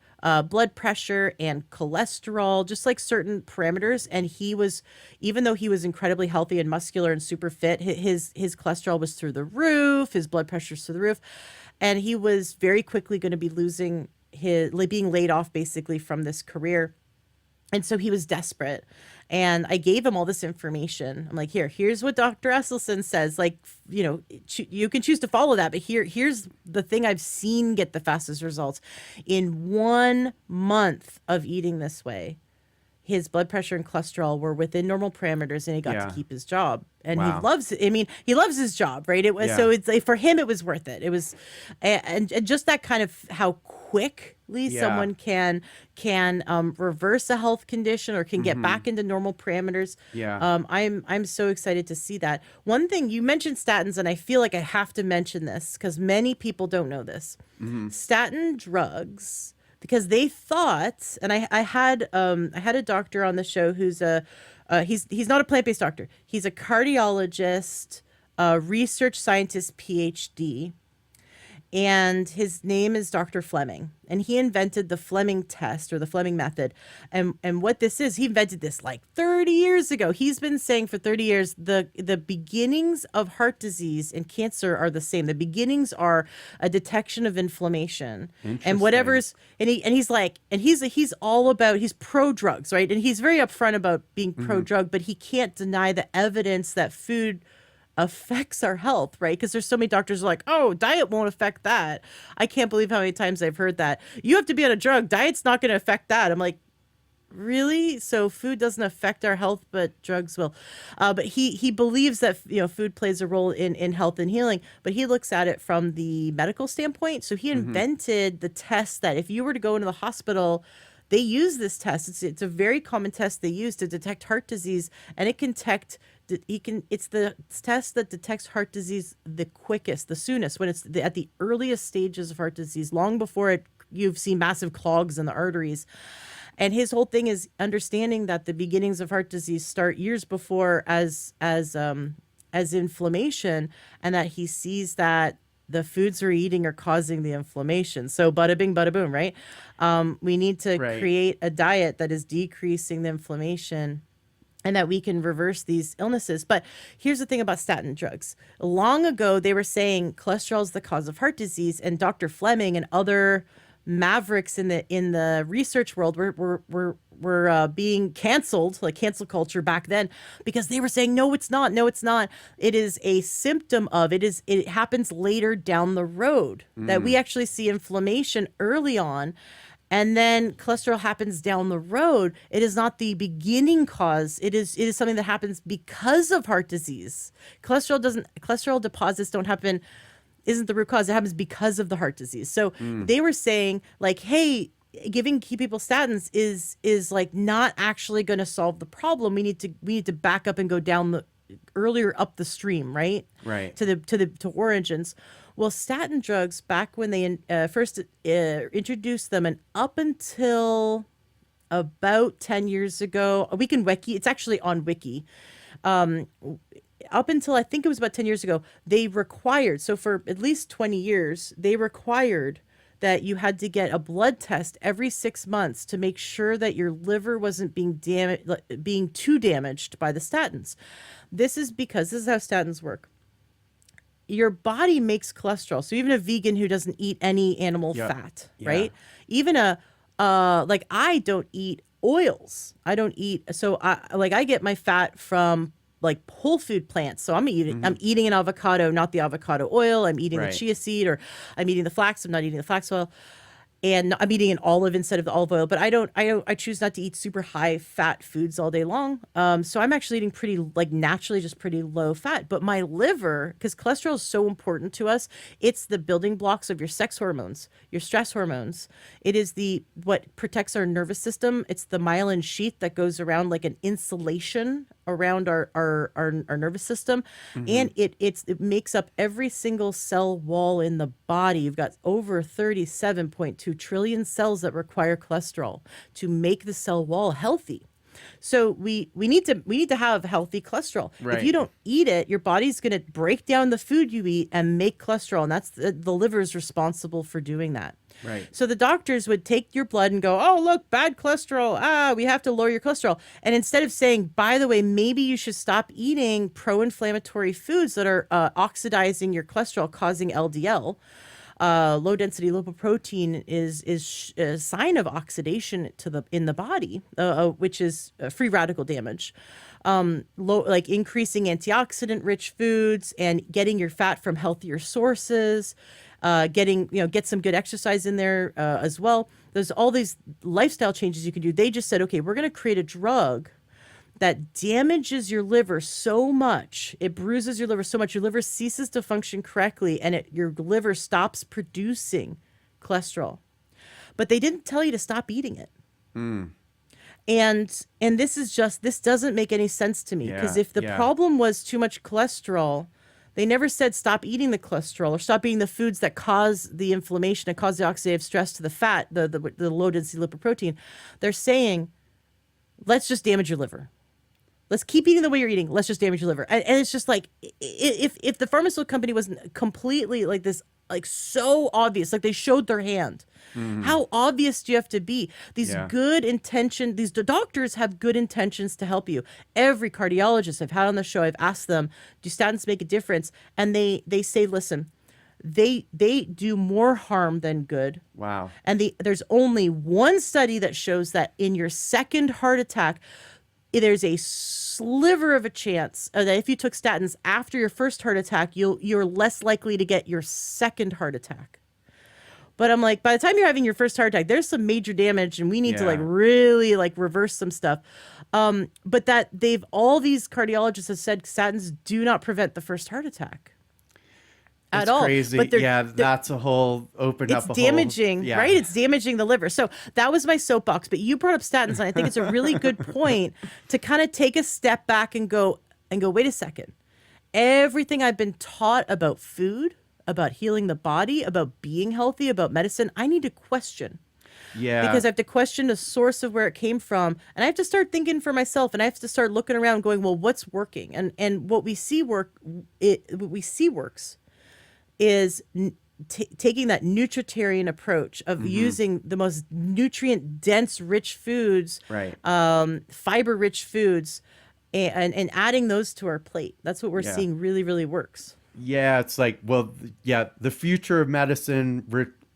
A: blood pressure and cholesterol, just like certain parameters. And he was, even though he was incredibly healthy and muscular and super fit, his cholesterol was through the roof, his blood pressure's through the roof, and he was very quickly going to be losing being laid off basically from this career. And so he was desperate. And I gave him all this information. I'm like, here's what Dr. Esselstyn says. Like, you can choose to follow that, but here's the thing I've seen get the fastest results. In 1 month of eating this way, his blood pressure and cholesterol were within normal parameters, and he got to keep his job. And
C: Wow.
A: he loves his job, right? It was, so it's like, for him, it was worth it. It was, and just that kind of how quickly someone can reverse a health condition or can get back into normal parameters.
C: Yeah.
A: I'm so excited to see that. One thing, you mentioned statins, and I feel like I have to mention this because many people don't know this. Statin drugs, because they thought, and I had a doctor on the show who's he's not a plant-based doctor. He's a cardiologist, research scientist, PhD. And his name is Dr. Fleming, and he invented the Fleming test, or the Fleming method. And what this is, he invented this like 30 years ago. He's been saying for 30 years, the beginnings of heart disease and cancer are the same. The beginnings are a detection of inflammation, and whatever's, he's all about, he's pro drugs, right? And he's very upfront about being pro drug, but he can't deny the evidence that food affects our health, right? Because there's so many doctors who are like, oh, diet won't affect that. I can't believe how many times I've heard that. You have to be on a drug. Diet's not going to affect that. I'm like, really? So food doesn't affect our health, but drugs will. But he believes that food plays a role in health and healing, but he looks at it from the medical standpoint. So he invented the test that if you were to go into the hospital, they use this test. It's a very common test they use to detect heart disease, and it can detect. It's the test that detects heart disease the quickest, the soonest, when it's at the earliest stages of heart disease, long before you've seen massive clogs in the arteries. And his whole thing is understanding that the beginnings of heart disease start years before as inflammation, and that he sees that the foods we're eating are causing the inflammation. So bada bing, bada boom, right? We need to create a diet that is decreasing the inflammation, and that we can reverse these illnesses. But here's the thing about statin drugs. Long ago, they were saying cholesterol is the cause of heart disease, and Dr. Fleming and other mavericks in the research world were being canceled, like cancel culture back then, because they were saying, no, it's not. No, it's not. It is a symptom of it. It happens later down the road that we actually see inflammation early on. And then cholesterol happens down the road. It is not the beginning cause. It is something that happens because of heart disease. Cholesterol deposits don't happen, isn't the root cause. It happens because of the heart disease. So they were saying like, hey, giving people statins is like not actually going to solve the problem. We need to back up and go down earlier up the stream, right?
C: Right.
A: To origins. Well, statin drugs, back when they first introduced them, and up until about 10 years ago, we can wiki, it's actually on Wiki. Up until I think it was about 10 years ago, they required, so for at least 20 years, they required that you had to get a blood test every 6 months to make sure that your liver wasn't being too damaged by the statins. This is how statins work. Your body makes cholesterol. So even a vegan who doesn't eat any animal fat, right? Even like I don't eat oils. I don't eat. So I get my fat from like whole food plants. So I'm eating an avocado, not the avocado oil. I'm eating the chia seed, or I'm eating the flax. I'm not eating the flax oil. and I'm eating an olive instead of the olive oil. But I choose not to eat super high fat foods all day long. So I'm actually eating pretty, like, naturally just pretty low fat. But my liver, because cholesterol is so important to us, it's the building blocks of your sex hormones, your stress hormones. It is the what protects our nervous system. It's the myelin sheath that goes around like an insulation around our nervous system,
B: Mm-hmm.
A: and it makes up every single cell wall in the body. You've got over 37.2 trillion cells that require cholesterol to make the cell wall healthy. So we need to have healthy cholesterol. If you
B: Right.
A: don't eat it, your body's going to break down the food you eat and make cholesterol, and that's the liver is responsible for doing that.
B: Right.
A: So the doctors would take your blood and go, "Oh, look, bad cholesterol. Ah, we have to lower your cholesterol." And instead of saying, "By the way, maybe you should stop eating pro-inflammatory foods that are oxidizing your cholesterol, causing LDL," low density lipoprotein is a sign of oxidation to the in the body, which is free radical damage. Like increasing antioxidant rich foods and getting your fat from healthier sources, get some good exercise in there as well. There's all these lifestyle changes you can do. They just said, okay, we're going to create a drug that damages your liver so much, it bruises your liver so much, your liver ceases to function correctly, and your liver stops producing cholesterol. But they didn't tell you to stop eating it. And this doesn't make any sense to me, because
B: Yeah.
A: if the
B: Yeah.
A: problem was too much cholesterol, they never said stop eating the cholesterol or stop eating the foods that cause the inflammation and cause the oxidative stress to the fat, the low density lipoprotein. They're saying, let's just damage your liver. Let's keep eating the way you're eating. Let's just damage your liver. And it's just like, if the pharmaceutical company wasn't completely like this, like so obvious, like they showed their hand. How obvious do you have to be?
B: Yeah.
A: These doctors have good intentions to help you. Every cardiologist I've had on the show, I've asked them, do statins make a difference? And they say, listen, they do more harm than good.
B: Wow.
A: And there's only one study that shows that in your second heart attack, there's a sliver of a chance that if you took statins after your first heart attack, you're less likely to get your second heart attack. But I'm like, by the time you're having your first heart attack, there's some major damage, and we need to like
B: Yeah.
A: really like reverse some stuff. But that all these cardiologists have said statins do not prevent the first heart attack at
B: It's
A: all.
B: crazy.
A: But
B: Yeah, that's a whole opened
A: it's
B: up a
A: damaging,
B: whole, yeah.
A: right? It's damaging the liver. So that was my soapbox. But you brought up statins, and I think it's a really good point to kind of take a step back and go, wait a second. Everything I've been taught about food, about healing the body, about being healthy, about medicine, I need to question.
B: Yeah.
A: Because I have to question the source of where it came from, and I have to start thinking for myself, and I have to start looking around going, well, what's working? And what we see works is taking that nutritarian approach of using the most nutrient dense rich foods,
B: Right.
A: fiber rich foods, and adding those to our plate. That's what we're
B: Yeah.
A: seeing really, really works.
B: Yeah, it's like, well, yeah, the future of medicine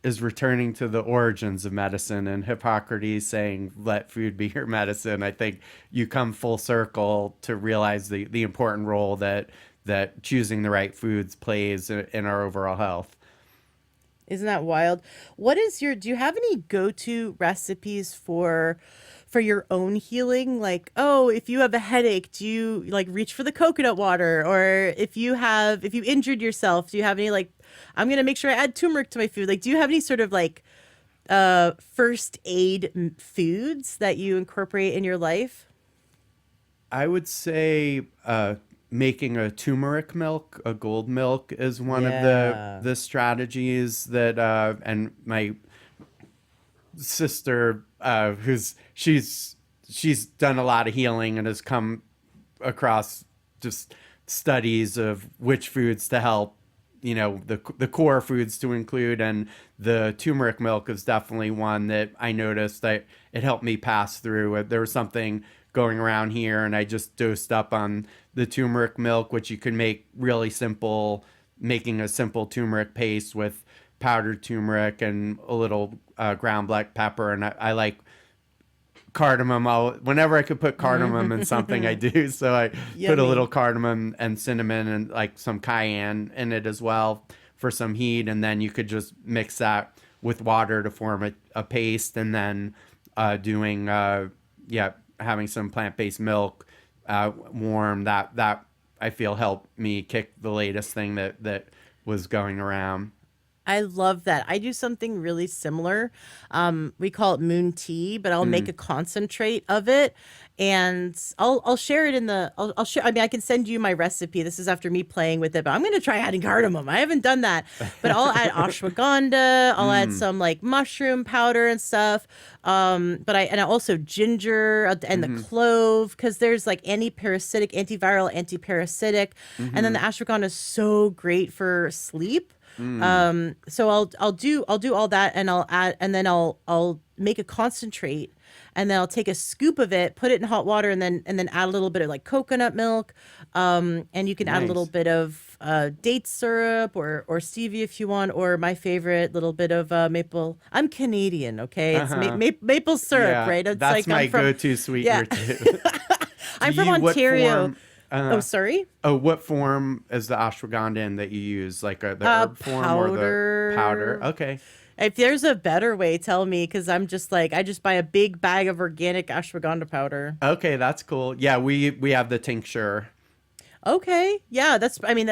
B: is returning to the origins of medicine, and Hippocrates saying, let food be your medicine. I think you come full circle to realize the important role that choosing the right foods plays in our overall health.
A: Isn't that wild? Do you have any go-to recipes for your own healing? Like, oh, if you have a headache, do you like reach for the coconut water? Or if you injured yourself, do you have any like, I'm going to make sure I add turmeric to my food? Like, do you have any sort of like first aid foods that you incorporate in your life?
B: I would say making a turmeric milk, a gold milk, is one of
A: Yeah.
B: the strategies that and my sister, she's done a lot of healing and has come across just studies of which foods to help, the core foods to include, and the turmeric milk is definitely one that I noticed that it helped me pass through. There was something going around here, and I just dosed up on the turmeric milk, which you can make really simple, making a simple turmeric paste with powdered turmeric and a little ground black pepper, and I like cardamom. Whenever I could put cardamom in something, I do. So I put a
A: Yummy.
B: little cardamom and cinnamon and like some cayenne in it as well for some heat, and then you could just mix that with water to form a paste, and then doing having some plant-based milk warm, that I feel helped me kick the latest thing that was going around.
A: I love that. I do something really similar. We call it moon tea, but I'll make a concentrate of it, and I'll share it in the. I'll share. I mean, I can send you my recipe. This is after me playing with it, but I'm gonna try adding cardamom. I haven't done that, but I'll add ashwagandha. I'll add some like mushroom powder and stuff. I also ginger and the clove, because there's like anti-parasitic, antiviral, anti-parasitic, and then the ashwagandha is so great for sleep. So I'll do all that, and I'll add, and then I'll make a concentrate, and then I'll take a scoop of it, put it in hot water, and then add a little bit of like coconut milk, and you can add a little
B: Nice.
A: bit of date syrup or stevia if you want, or my favorite, little bit of maple. I'm Canadian, okay? It's
B: Uh-huh.
A: maple syrup,
B: Yeah,
A: right? It's
B: that's
A: like
B: my
A: I'm from,
B: go-to
A: yeah.
B: sweetener too. Do
A: I'm from
B: you what
A: Ontario.
B: form?
A: Oh, sorry.
B: Oh, what form is the ashwagandha in that you use? Like the herb form or the powder?
A: Powder.
B: Okay.
A: If there's a better way, tell me, because I'm just like, I just buy a big bag of organic ashwagandha powder.
B: Okay, that's cool. Yeah, we have the tincture.
A: Okay. Yeah, I mean,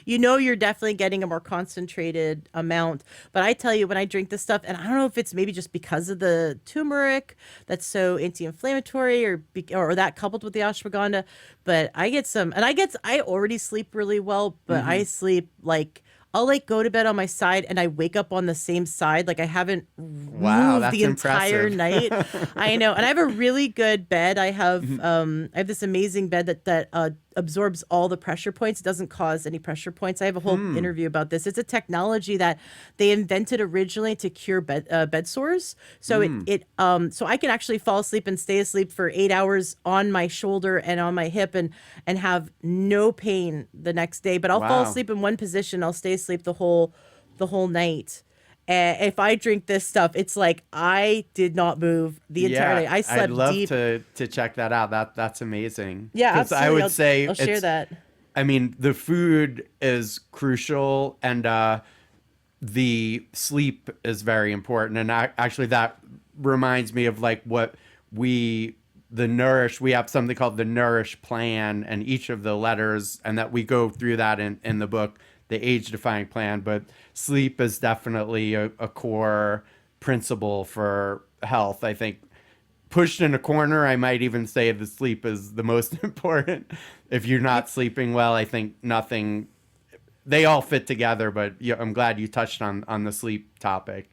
A: you're definitely getting a more concentrated amount. But I tell you, when I drink this stuff, and I don't know if it's maybe just because of the turmeric that's so anti-inflammatory, or that coupled with the ashwagandha, but I get some, and I already sleep really well, but I sleep like, I'll like go to bed on my side and I wake up on the same side. Like I haven't
B: Wow,
A: moved
B: that's
A: the entire
B: impressive.
A: night. I know. And I have a really good bed. I have this amazing bed that absorbs all the pressure points. It doesn't cause any pressure points. I have a whole interview about this. It's a technology that they invented originally to cure bed sores. So so I can actually fall asleep and stay asleep for 8 hours on my shoulder and on my hip, and have no pain the next day. But I'll fall
B: Wow.
A: asleep in one position. I'll stay asleep the whole night. And if I drink this stuff, it's like I did not move the entire
B: Yeah,
A: night. I
B: I'd
A: slept
B: love
A: deep.
B: to check that out. That's amazing.
A: Yeah,
B: Because I
A: absolutely.
B: would say
A: I'll share
B: it's,
A: that.
B: I mean, the food is crucial, and the sleep is very important. And actually, that reminds me of like what the Nourish, we have something called the Nourish plan, and each of the letters, and that we go through that in the book, the age defying plan. But sleep is definitely a core principle for health. I think pushed in a corner, I might even say the sleep is the most important. If you're not sleeping well, I think nothing, they all fit together, but yeah, I'm glad you touched on the sleep topic.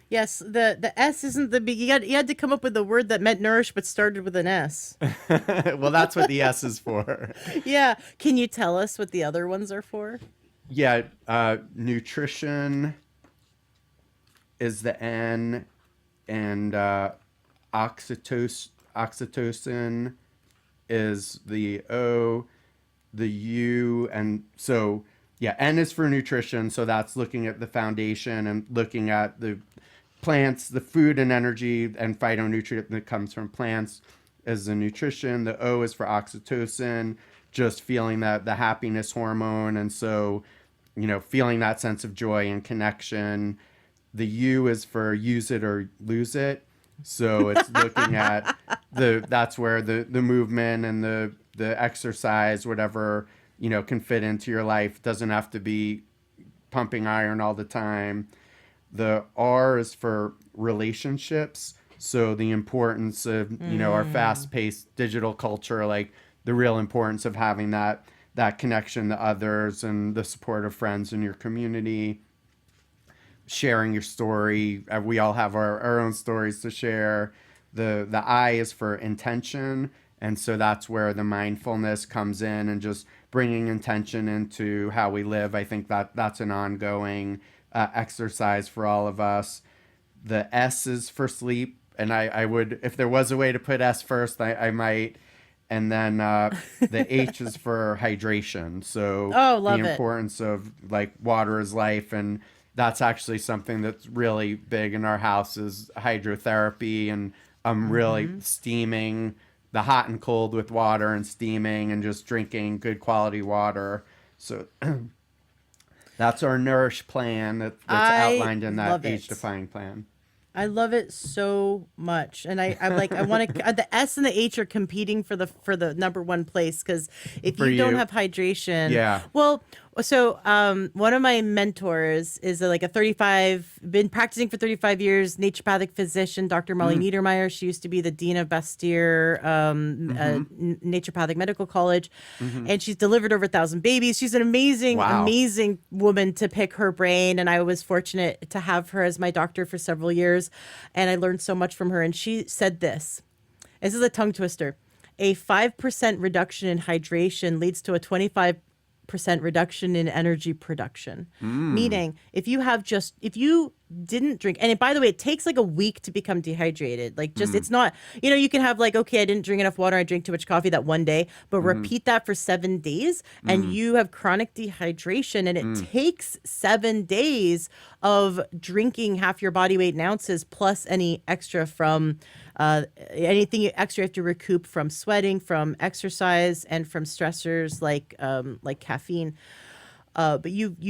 A: Yes, the S isn't the big. You had to come up with a word that meant nourish but started with an S.
B: Well, that's what the S is for.
A: Yeah. Can you tell us what the other ones are for?
B: Yeah, nutrition is the N, and oxytocin is the O, the U, and so yeah, N is for nutrition. So that's looking at the foundation and looking at the plants, the food and energy and phytonutrient that comes from plants is the nutrition. The O is for oxytocin, just feeling that the happiness hormone, and so feeling that sense of joy and connection. The U is for use it or lose it. So it's looking at that's where the movement and the exercise, whatever, can fit into your life. Doesn't have to be pumping iron all the time. The R is for relationships. So the importance of, our fast-paced digital culture, like the real importance of having that connection to others and the support of friends in your community, sharing your story. We all have our own stories to share. The I is for intention. And so that's where the mindfulness comes in, and just bringing intention into how we live. I think that's an ongoing exercise for all of us. The S is for sleep. And I would, if there was a way to put S first, I might. And then the H is for hydration. So
A: Oh,
B: the
A: love it.
B: importance of like water is life. And that's actually something that's really big in our house is hydrotherapy. And I'm really steaming the hot and cold with water, and steaming and just drinking good quality water. So That's our Nourish plan that's
A: I
B: outlined in that
A: love
B: age
A: it.
B: defying plan.
A: I love it so much, and I'm like, I want to. The S and the H are competing for the number one place, because if
B: For
A: you don't
B: you.
A: have hydration,
B: Yeah.
A: well, so one of my mentors is like a 35, been practicing for 35 years, naturopathic physician, Dr. Molly Niedermeyer. She used to be the dean of Bastyr Naturopathic Medical College, and she's delivered over 1,000 babies. She's an amazing,
B: Wow.
A: amazing woman to pick her brain, and I was fortunate to have her as my doctor for several years, and I learned so much from her. And she said this. This is a tongue twister. A 5% reduction in hydration leads to a 25% reduction in energy production. Meaning, if you didn't drink, and by the way, it takes like a week to become dehydrated. Like, just, it's not, you can have like, okay, I didn't drink enough water, I drank too much coffee that one day, but repeat that for 7 days, and you have chronic dehydration, and it takes 7 days of drinking half your body weight in ounces, plus any extra from anything extra you have to recoup from sweating, from exercise, and from stressors like caffeine. But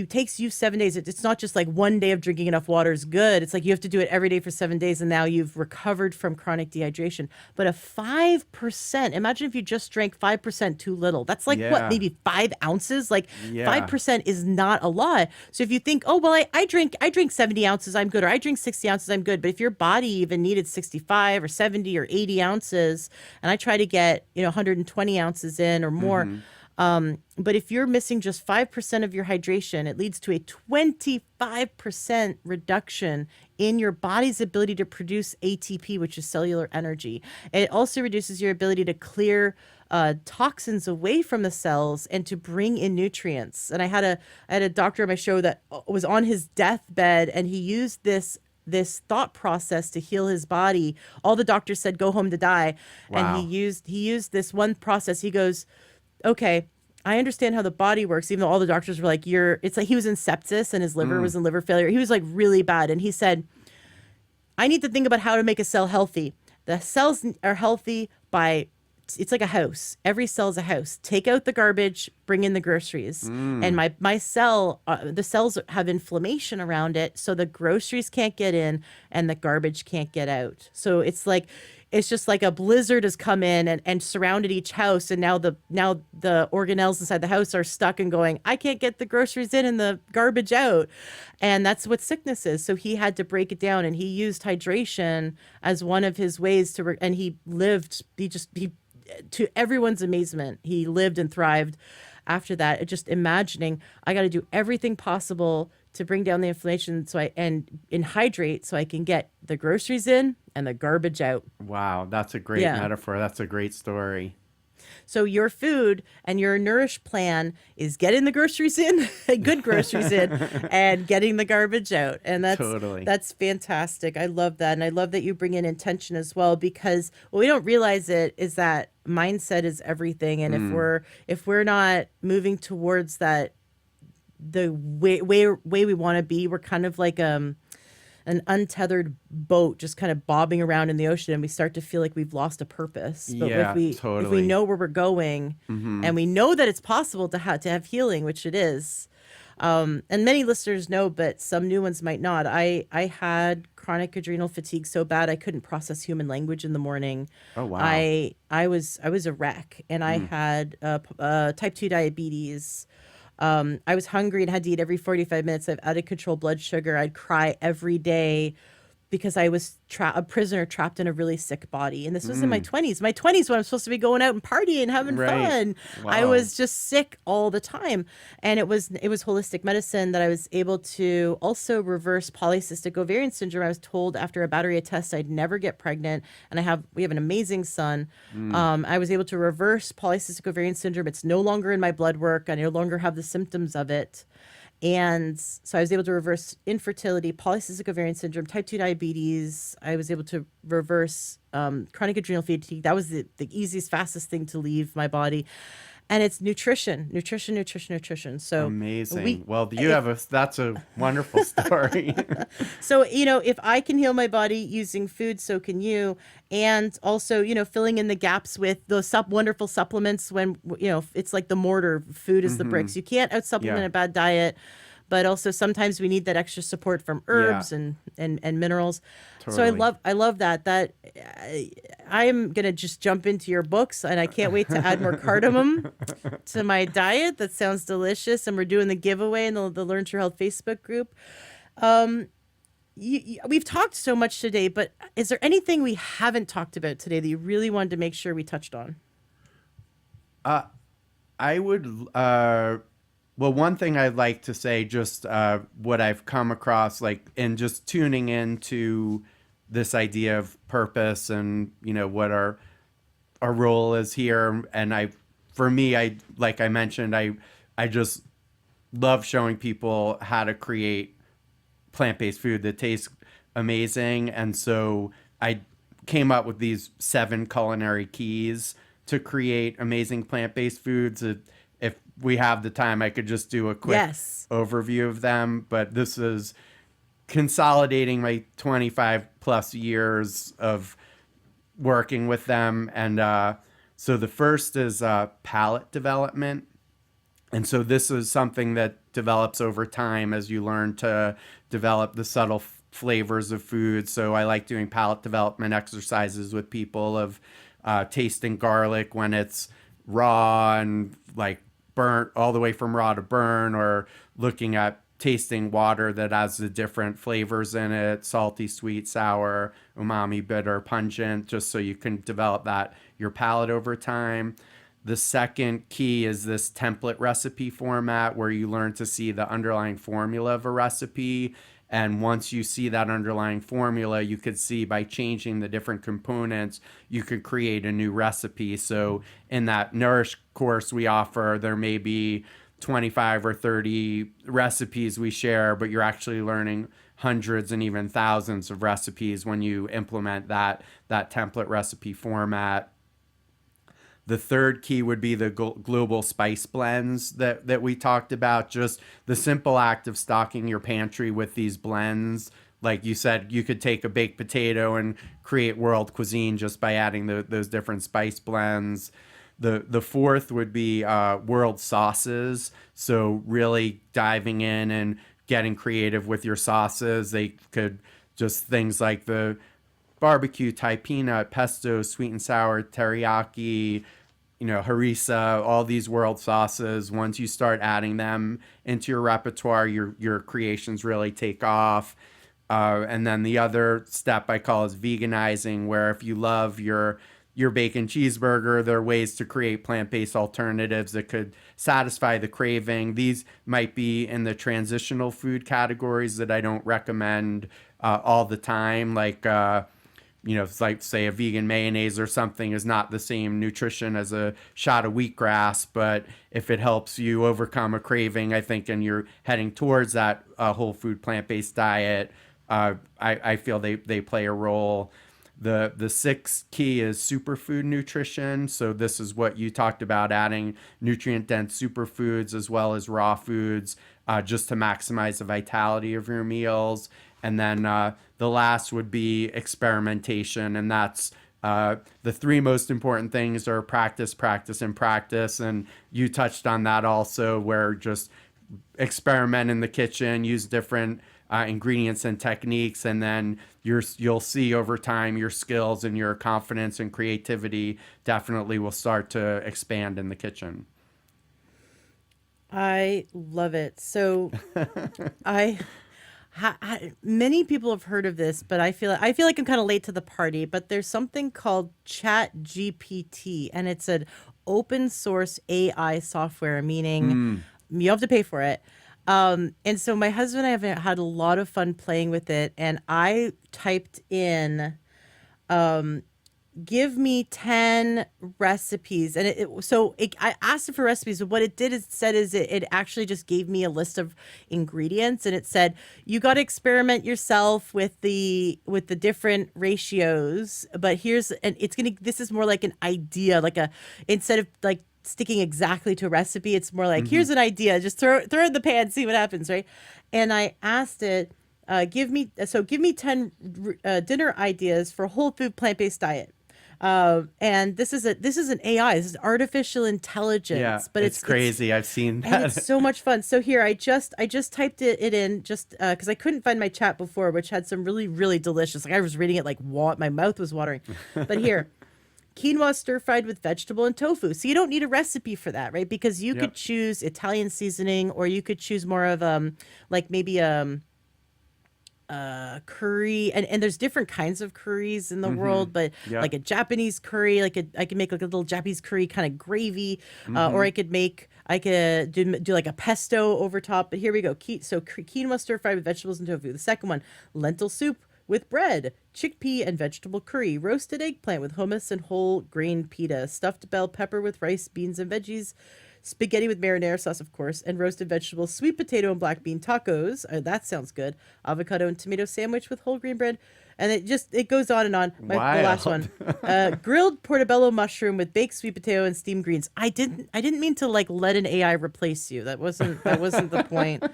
A: takes you 7 days. It's not just like one day of drinking enough water is good. It's like you have to do it every day for 7 days, and now you've recovered from chronic dehydration. But a 5%, imagine if you just drank 5% too little. That's like what,
B: Yeah.
A: maybe 5 ounces? Like
B: Yeah.
A: 5% is not a lot. So if you think, oh well, I drink 70 ounces, I'm good, or I drink 60 ounces, I'm good. But if your body even needed 65 or 70 or 80 ounces, and I try to get 120 ounces in or more. But if you're missing just 5% of your hydration, it leads to a 25% reduction in your body's ability to produce ATP, which is cellular energy. It also reduces your ability to clear toxins away from the cells and to bring in nutrients. And I had a doctor on my show that was on his deathbed, and he used this thought process to heal his body. All the doctors said, go home to die.
B: Wow.
A: And he used this one process. He goes, okay, I understand how the body works, even though all the doctors were like, it's like he was in sepsis and his liver was in liver failure. He was like really bad. And he said, I need to think about how to make a cell healthy. The cells are healthy it's like a house. Every cell is a house. Take out the garbage, bring in the groceries. And my cell, the cells have inflammation around it, so the groceries can't get in and the garbage can't get out. So it's just like a blizzard has come in and surrounded each house, and now the organelles inside the house are stuck and going, I can't get the groceries in and the garbage out. And that's what sickness is. So he had to break it down, and he used hydration as one of his ways and he to everyone's amazement, he lived and thrived after that. Just imagining, I got to do everything possible to bring down the inflammation and hydrate so I can get the groceries in and the garbage out.
B: Wow. That's a great metaphor. That's a great story.
A: So your food and your Nourish plan is getting the groceries in, good groceries in, and getting the garbage out. And that's fantastic. I love that. And I love that you bring in intention as well, because what we don't realize is that mindset is everything. And if we're not moving towards that, the way we want to be, we're kind of like an untethered boat just kind of bobbing around in the ocean, and we start to feel like we've lost a purpose. But
B: Yeah,
A: if we know where we're going, and we know that it's possible to have healing, which it is, and many listeners know, but some new ones might not. I had chronic adrenal fatigue so bad I couldn't process human language in the morning.
B: Oh, wow.
A: I was a wreck, and I had type 2 diabetes. I was hungry and had to eat every 45 minutes. I have out of control blood sugar. I'd cry every day because I was a prisoner trapped in a really sick body. And this was in my 20s. My 20s when I'm supposed to be going out and partying and having fun.
B: Wow.
A: I was just sick all the time. And it was holistic medicine that I was able to also reverse polycystic ovarian syndrome. I was told after a battery of tests I'd never get pregnant. And we have an amazing son. I was able to reverse polycystic ovarian syndrome. It's no longer in my blood work. I no longer have the symptoms of it. And so I was able to reverse infertility, polycystic ovarian syndrome, type 2 diabetes. I was able to reverse chronic adrenal fatigue. That was the easiest, fastest thing to leave my body. And it's nutrition. So
B: amazing. That's a wonderful story.
A: So, if I can heal my body using food, so can you. And also, filling in the gaps with those wonderful supplements when, it's like the mortar, food is the bricks. You can't out-supplement a bad diet. but also sometimes we need that extra support from
B: Yeah,
A: herbs and minerals. So
B: totally.
A: I love that I'm gonna just jump into your books, and I can't wait to add more cardamom to my diet. That sounds delicious, and we're doing the giveaway in the Learn to Your Health Facebook group. We've talked so much today, but is there anything we haven't talked about today that you really wanted to make sure we touched on?
B: I would, well, one thing I'd like to say, just what I've come across, like, in just tuning into this idea of purpose and, what our role is here. And for me, like I mentioned, I just love showing people how to create plant-based food that tastes amazing. And so I came up with these 7 culinary keys to create amazing plant-based foods. If we have the time, I could just do a quick
A: Yes.
B: overview of them, but this is consolidating my 25 plus years of working with them. And so the first is palate development. And so this is something that develops over time as you learn to develop the subtle flavors of food. So I like doing palate development exercises with people of tasting garlic when it's raw and like burnt all the way from raw to burn, or looking at tasting water that has the different flavors in it: salty, sweet, sour, umami, bitter, pungent, just so you can develop that your palate over time. The second key is this template recipe format, where you learn to see the underlying formula of a recipe. And once you see that underlying formula, you could see by changing the different components, you could create a new recipe. So in that Nourish course we offer, there may be 25 or 30 recipes we share, but you're actually learning hundreds and even thousands of recipes when you implement that template recipe format. The third key would be the global spice blends that we talked about. Just the simple act of stocking your pantry with these blends. Like you said, you could take a baked potato and create world cuisine just by adding those different spice blends. The fourth would be world sauces. So really diving in and getting creative with your sauces. They could just things like the barbecue, Thai peanut, pesto, sweet and sour, teriyaki, harissa, all these world sauces. Once you start adding them into your repertoire, your creations really take off. And then the other step I call is veganizing, where if you love your bacon cheeseburger, there are ways to create plant-based alternatives that could satisfy the craving. These might be in the transitional food categories that I don't recommend all the time, like it's like, say, a vegan mayonnaise or something is not the same nutrition as a shot of wheatgrass, but if it helps you overcome a craving, I think, and you're heading towards that whole food plant-based diet, I feel they play a role. The sixth key is superfood nutrition. So this is what you talked about, adding nutrient-dense superfoods as well as raw foods, just to maximize the vitality of your meals. And then the last would be experimentation, and that's the 3 most important things are practice, practice, and practice. And you touched on that also, where just experiment in the kitchen, use different ingredients and techniques, and then you'll see over time your skills and your confidence and creativity definitely will start to expand in the kitchen.
A: I love it. So I many people have heard of this, but I feel like I'm kind of late to the party. But there's something called Chat GPT, and it's an open source AI software, meaning you don't have to pay for it. And so my husband and I have had a lot of fun playing with it, and I typed in, give me 10 recipes. And I asked it for recipes, but what it did is it actually just gave me a list of ingredients, and it said, you got to experiment yourself with the different ratios, but this is more like an idea, instead of like sticking exactly to a recipe, it's more like, here's an idea, just throw it in the pan, see what happens, right? And I asked it, give me 10 dinner ideas for whole food plant-based diet. And this is an AI. This is artificial
B: Yeah,
A: intelligence, but
B: it's crazy. I've seen
A: and it's
B: that.
A: so much fun. So here, I just typed it in just because I couldn't find my chat before, which had some really really delicious. Like I was reading it like my mouth was watering. But here, quinoa stir fried with vegetable and tofu. So you don't need a recipe for that, right? Because you could
B: Yep.
A: choose Italian seasoning, or you could choose more of like maybe curry, and there's different kinds of curries in the
B: Mm-hmm.
A: world, but like
B: Yep.
A: a Japanese curry, I could make like a little Japanese curry kind of gravy, or
B: Mm-hmm.
A: I could do like a pesto over top. But here we go. Quinoa stir fried with vegetables and tofu. The second one, lentil soup with bread, chickpea and vegetable curry, roasted eggplant with hummus and whole grain pita, stuffed bell pepper with rice, beans and veggies, spaghetti with marinara sauce, of course, and roasted vegetables, sweet potato and black bean tacos. That sounds good. Avocado and tomato sandwich with whole grain bread. And it goes on and on. The last
B: Wild.
A: one, grilled portobello mushroom with baked sweet potato and steamed greens. I didn't mean to like let an AI replace you. That wasn't the point.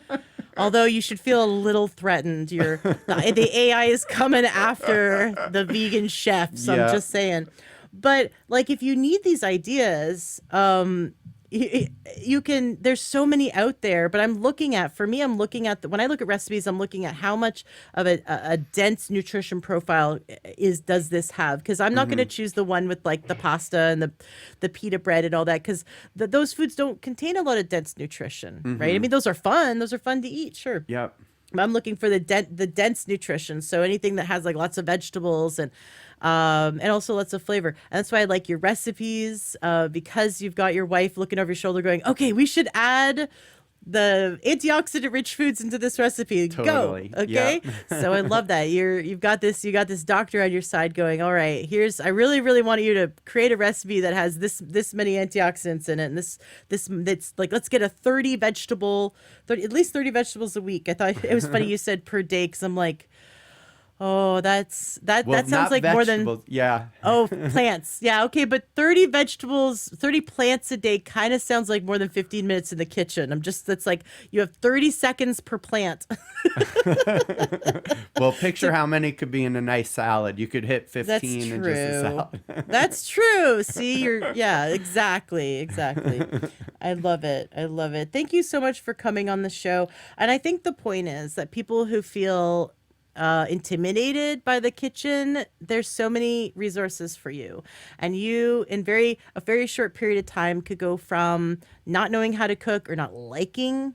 A: Although you should feel a little threatened. The AI is coming after the vegan chefs. I'm
B: Yeah.
A: just saying. But like if you need these ideas, you can, there's so many out there, but I'm looking at when I look at recipes, I'm looking at how much of a dense nutrition profile does this have, because I'm not going to
B: Mm-hmm.
A: choose the one with like the pasta and the pita bread and all that, because those foods don't contain a lot of dense nutrition, right? I
B: Mm-hmm.
A: mean, those are fun to eat, sure.
B: Yep.
A: I'm looking for the dense nutrition. So anything that has like lots of vegetables and also lots of flavor. And that's why I like your recipes, because you've got your wife looking over your shoulder going, okay, we should add the antioxidant rich foods into this recipe. Go.
B: Totally.
A: Okay.
B: Yep.
A: So I love that. You got this doctor on your side going, all right, I really, really want you to create a recipe that has this many antioxidants in it. And that's like, let's get 30 at least 30 vegetables a week. I thought it was funny you said per day. Cause I'm like, oh,
B: Well,
A: that sounds
B: not
A: like more than,
B: vegetables. Yeah.
A: oh, plants. Yeah, okay, but 30 vegetables, 30 plants a day kind of sounds like more than 15 minutes in the kitchen. That's like you have 30 seconds per plant.
B: Well, picture how many could be in a nice salad. You could hit
A: That's
B: 15 in just a
A: true.
B: salad.
A: That's true. See, yeah, exactly, exactly. I love it. I love it. Thank you so much for coming on the show. And I think the point is that people who feel intimidated by the kitchen, there's so many resources for you, and you in a very short period of time could go from not knowing how to cook or not liking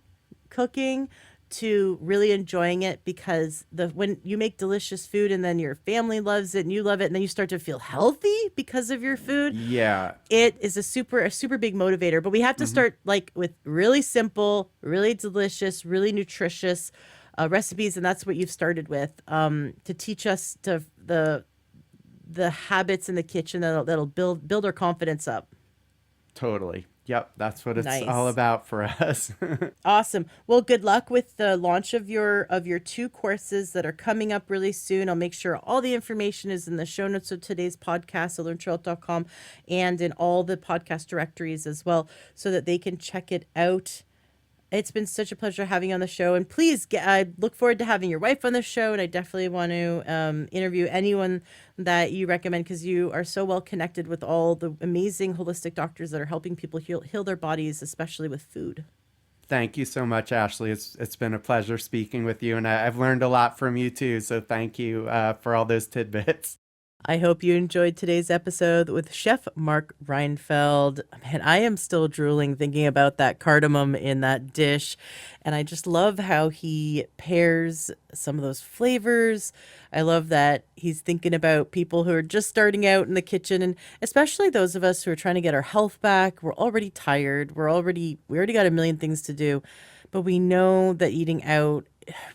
A: cooking to really enjoying it, because when you make delicious food and then your family loves it and you love it and then you start to feel healthy because of your food,
B: Yeah.
A: it is a super big motivator. But we have to start like with really simple, really delicious, really nutritious recipes, and that's what you've started with, to teach us the habits in the kitchen that'll build our confidence up.
B: Totally. Yep. That's what it's all
A: Nice.
B: about for us.
A: Awesome. Well, good luck with the launch of your two courses that are coming up really soon. I'll make sure all the information is in the show notes of today's podcast at learntrail.com and in all the podcast directories as well, so that they can check it out. It's been such a pleasure having you on the show, and I look forward to having your wife on the show, and I definitely want to interview anyone that you recommend, because you are so well connected with all the amazing holistic doctors that are helping people heal their bodies, especially with food.
B: Thank you so much, Ashley. It's been a pleasure speaking with you, and I've learned a lot from you too. So thank you for all those tidbits.
A: I hope you enjoyed today's episode with Chef Mark Reinfeld. Man, I am still drooling thinking about that cardamom in that dish. And I just love how he pairs some of those flavors. I love that he's thinking about people who are just starting out in the kitchen, and especially those of us who are trying to get our health back. We're already tired. We already got a million things to do, but we know that eating out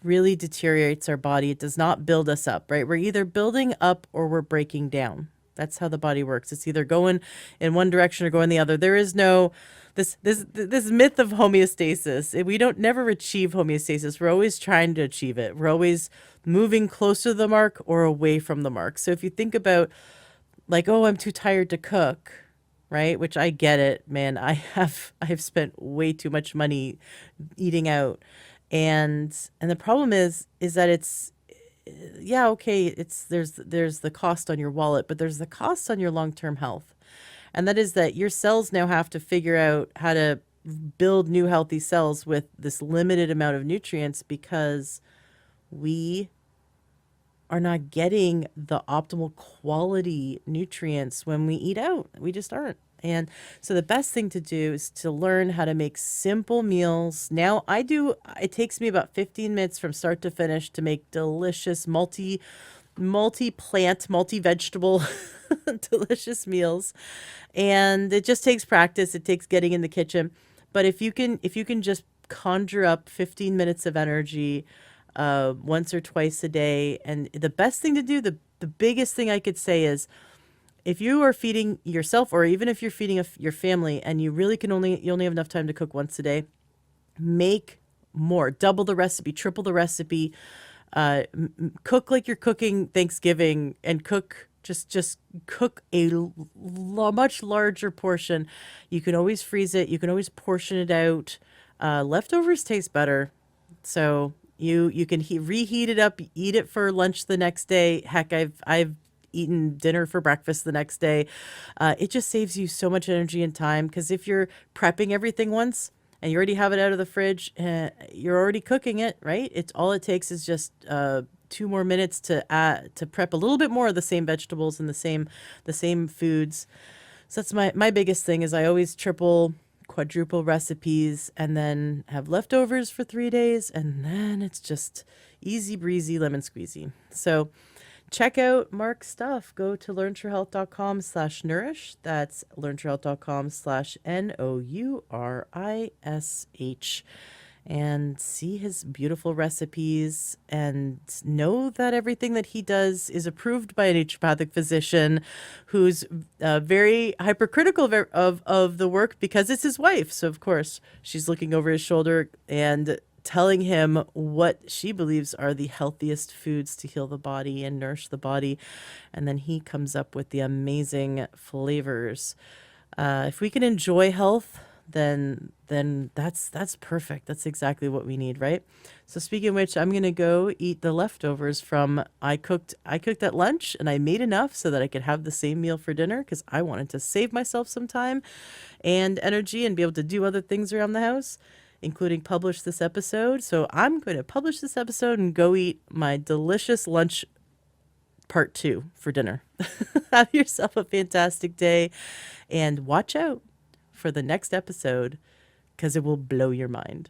A: really deteriorates our body. It does not build us up, right? We're either building up or we're breaking down. That's how the body works. It's either going in one direction or going the other. There is no this myth of homeostasis. We don't never achieve homeostasis. We're always trying to achieve it. We're always moving closer to the mark or away from the mark. So if you think about like, oh, I'm too tired to cook, right? Which I get it, man. I have spent way too much money eating out. And the problem is that yeah, okay, there's the cost on your wallet, but there's the cost on your long-term health. And that is that your cells now have to figure out how to build new healthy cells with this limited amount of nutrients because we are not getting the optimal quality nutrients when we eat out. We just aren't. And so the best thing to do is to learn how to make simple meals. Now it takes me about 15 minutes from start to finish to make delicious multi-plant, multi-vegetable delicious meals. And it just takes practice. It takes getting in the kitchen. But if you can just conjure up 15 minutes of energy once or twice a day. And the best thing to do, the biggest thing I could say is if you are feeding yourself, or even if you're feeding your family and you only have enough time to cook once a day, make more, double the recipe, triple the recipe, cook like you're cooking Thanksgiving, and just cook a much larger portion. You can always freeze it. You can always portion it out. Leftovers taste better. So you can reheat it up, eat it for lunch the next day. Heck, I've eaten dinner for breakfast the next day. It just saves you so much energy and time because if you're prepping everything once and you already have it out of the fridge, you're already cooking it, right? It's all it takes is just 2 more minutes to prep a little bit more of the same vegetables and the same foods. So that's my biggest thing is I always triple, quadruple recipes and then have leftovers for 3 days, and then it's just easy breezy lemon squeezy. So check out Mark's stuff. Go to learntruehealth.com/nourish. That's learntruehealth.com/NOURISH. And see his beautiful recipes and know that everything that he does is approved by a naturopathic physician who's very hypercritical of the work because it's his wife. So, of course, she's looking over his shoulder and telling him what she believes are the healthiest foods to heal the body and nourish the body. And then he comes up with the amazing flavors. If we can enjoy health, then that's perfect. That's exactly what we need, right? So speaking of which, I'm gonna go eat the leftovers from I cooked at lunch and I made enough so that I could have the same meal for dinner because I wanted to save myself some time and energy and be able to do other things around the house, including publish this episode. So I'm going to publish this episode and go eat my delicious lunch part 2 for dinner. Have yourself a fantastic day and watch out for the next episode because it will blow your mind.